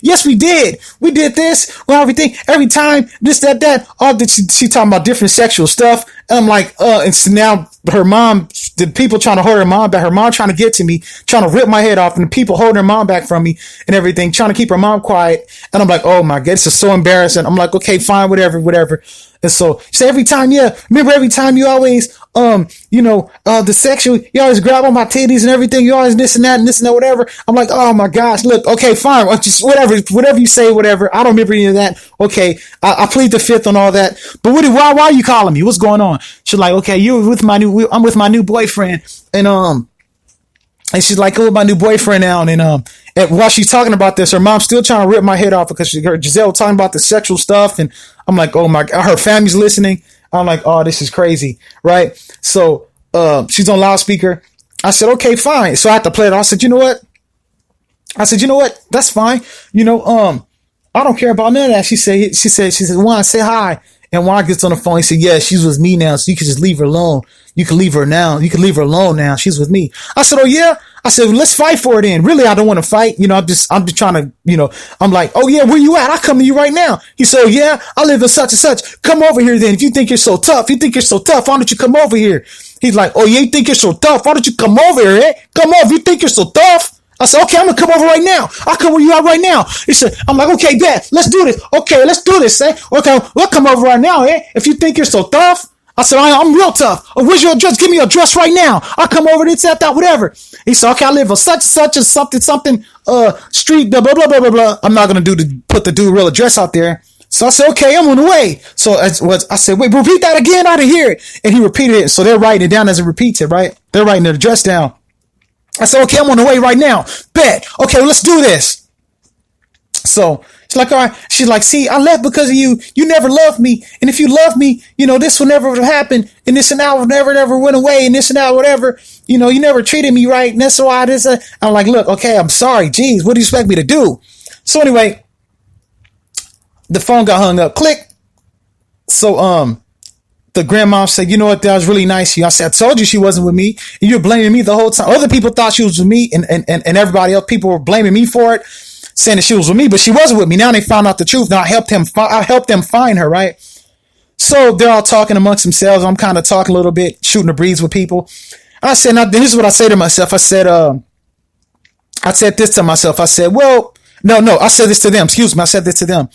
yes, we did. We did this. Well, everything, every time, this, that, all that. She talking about different sexual stuff. And I'm like, and so now her mom, the people trying to hold her mom back, her mom trying to get to me, trying to rip my head off, and the people holding her mom back from me and everything, trying to keep her mom quiet. And I'm like, oh my God, this is so embarrassing. I'm like, okay, fine, whatever. And so she said, every time you always, the sexual, you always grab on my titties and everything. You always this and that, whatever. I'm like, oh my gosh, look, okay, fine. Just whatever you say, whatever. I don't remember any of that. Okay. I plead the fifth on all that. But why are you calling me? What's going on? She's like, okay, I'm with my new boyfriend. And she's like, oh, my new boyfriend now. And while she's talking about this, her mom's still trying to rip my head off because she heard Giselle talking about the sexual stuff. And I'm like, oh my God, her family's listening. I'm like, oh, this is crazy. Right. So, she's on loudspeaker. I said, okay, fine. So I had to play it. I said, you know what? That's fine. I don't care about none of that. She said, Juan, say hi. And Juan gets on the phone. He said, yeah, she's with me now. So you can just leave her alone. You can leave her now. You can leave her alone now. She's with me. I said, oh yeah. I said, well, let's fight for it then. Really, I don't want to fight. I'm just trying to, I'm like, oh yeah, where you at? I'll come to you right now. He said, oh yeah, I live in such and such. Come over here then. If you think you're so tough, why don't you come over here? He's like, oh yeah, you think you're so tough? Why don't you come over here? Eh? Come over. You think you're so tough? I said, okay, I'm going to come over right now. I'll come where you are right now. He said, I'm like, okay, bet. Let's do this. Okay, let's do this. Eh? Okay, we'll come over right now. Eh? If you think you're so tough. I said, I'm real tough. Oh, where's your address? Give me your address right now. I'll come over this, that, whatever. He said, okay, I live on such and something, street, blah, blah, blah, blah, blah, blah. I'm not going to put the dude real address out there. So I said, okay, I'm on the way. So I said, wait, repeat that again. I didn't hear it. And he repeated it. So they're writing it down as it repeats it, right? They're writing the address down. I said, okay, I'm on the way right now. Bet. Okay, well, let's do this. So she's like, all right. She's like, see, I left because of you. You never loved me. And if you loved me, this would never have happened. And this and that would never went away. And this and that, whatever. You never treated me right. And that's why this. I'm like, look, okay, I'm sorry. Jeez, what do you expect me to do? So anyway, the phone got hung up. Click. So, the grandma said, you know what? That was really nice of you. I said, I told you she wasn't with me. And you're blaming me the whole time. Other people thought she was with me and everybody else, people were blaming me for it, saying that she was with me, but she wasn't with me. Now they found out the truth. Now I helped them find her, right? So they're all talking amongst themselves. I'm kind of talking a little bit, shooting the breeze with people. I said, now this is what I say to myself. I said this to myself. I said, well, no, I said this to them. Excuse me. I said this to them.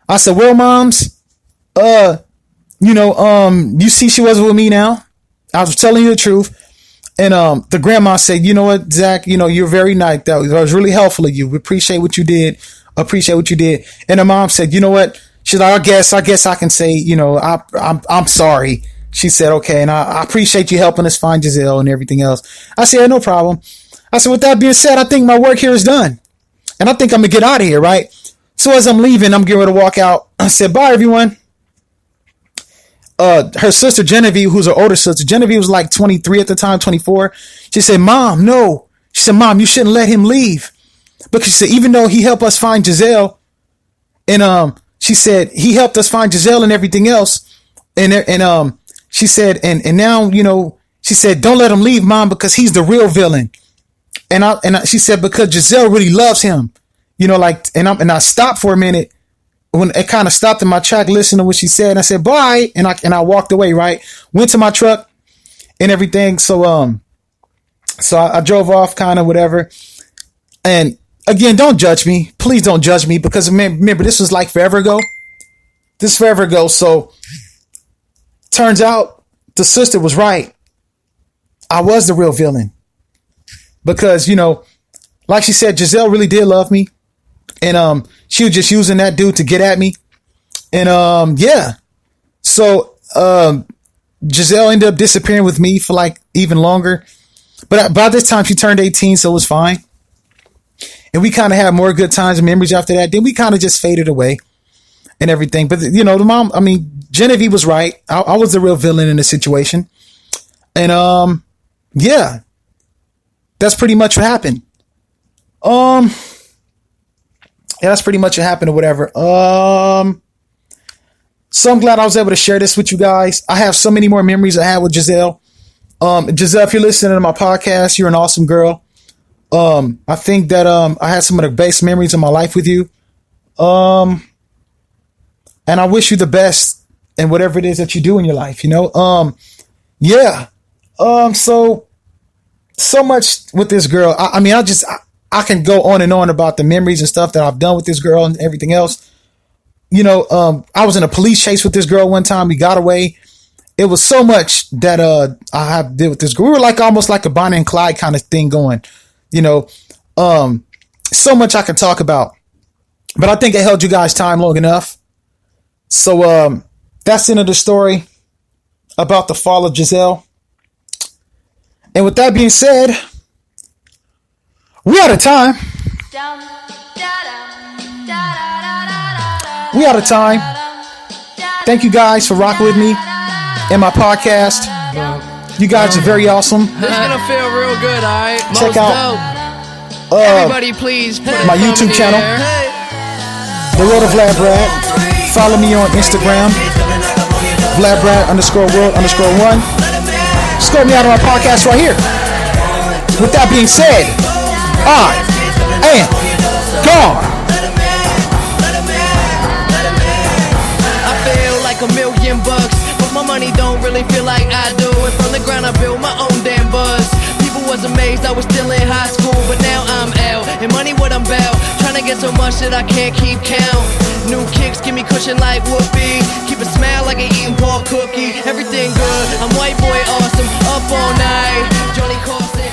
I said, well, moms, you see she wasn't with me now. I was telling you the truth. And the grandma said, you know what, Zach, you're very nice. That was really helpful of you. We appreciate what you did. And the mom said, you know what? She's like, I guess I can say, I'm sorry. She said, okay. And I appreciate you helping us find Giselle and everything else. I said, no problem. I said, with that being said, I think my work here is done. And I think I'm going to get out of here, right? So as I'm leaving, I'm getting ready to walk out. I said, bye, everyone. Her sister Genevieve, who's her older sister, Genevieve was like 23 at the time, 24. She said, Mom, no. She said, Mom, you shouldn't let him leave. Because she said, even though he helped us find Giselle, and she said he helped us find Giselle and everything else, and she said, and now she said, don't let him leave, Mom, because he's the real villain. And she said, because Giselle really loves him, and I stopped for a minute. When it kind of stopped in my track, listening to what she said, and I said, bye. And I walked away, right? Went to my truck and everything. So I drove off kind of whatever. And again, don't judge me. Please don't judge me because remember, this was like forever ago. So turns out the sister was right. I was the real villain because, like she said, Giselle really did love me. And she was just using that dude to get at me. And yeah. So Giselle ended up disappearing with me for like even longer. But by this time she turned 18, so it was fine. And we kind of had more good times and memories after that. Then we kind of just faded away and everything. But the mom, Genevieve was right. I was the real villain in the situation. And yeah. That's pretty much what happened. Yeah, that's pretty much what happened or whatever. So I'm glad I was able to share this with you guys. I have so many more memories I had with Giselle. Giselle, if you're listening to my podcast, you're an awesome girl. I think that I had some of the best memories of my life with you. And I wish you the best in whatever it is that you do in your life, you know? Yeah. So much with this girl. I mean, I can go on and on about the memories and stuff that I've done with this girl and everything else. You know, I was in a police chase with this girl one time. We got away. It was so much that I have did with this girl. We were like almost like a Bonnie and Clyde kind of thing going, you know. So much I can talk about. But I think it held you guys time long enough. So that's the end of the story about the fall of Giselle. And with that being said, we out of time. We out of time. Thank you guys for rocking with me in my podcast. You guys are very awesome.
It's gonna feel real good, alright?
Check out
Everybody please put
my YouTube channel, The Road of VladBrad. Follow me on Instagram, VladBrad_world_1. Score me out on my podcast right here. With that being said, I am gone.
$1,000,000 bucks, but my money don't really feel like I do. And from the ground I built my own damn buzz. People was amazed I was still in high school, but now I'm out. And money what I'm about, trying to get so much that I can't keep count. New kicks give me cushion like whoopee. Keep a smile like an eating pork cookie. Everything good, I'm white boy awesome. Up all night, Johnny Carson.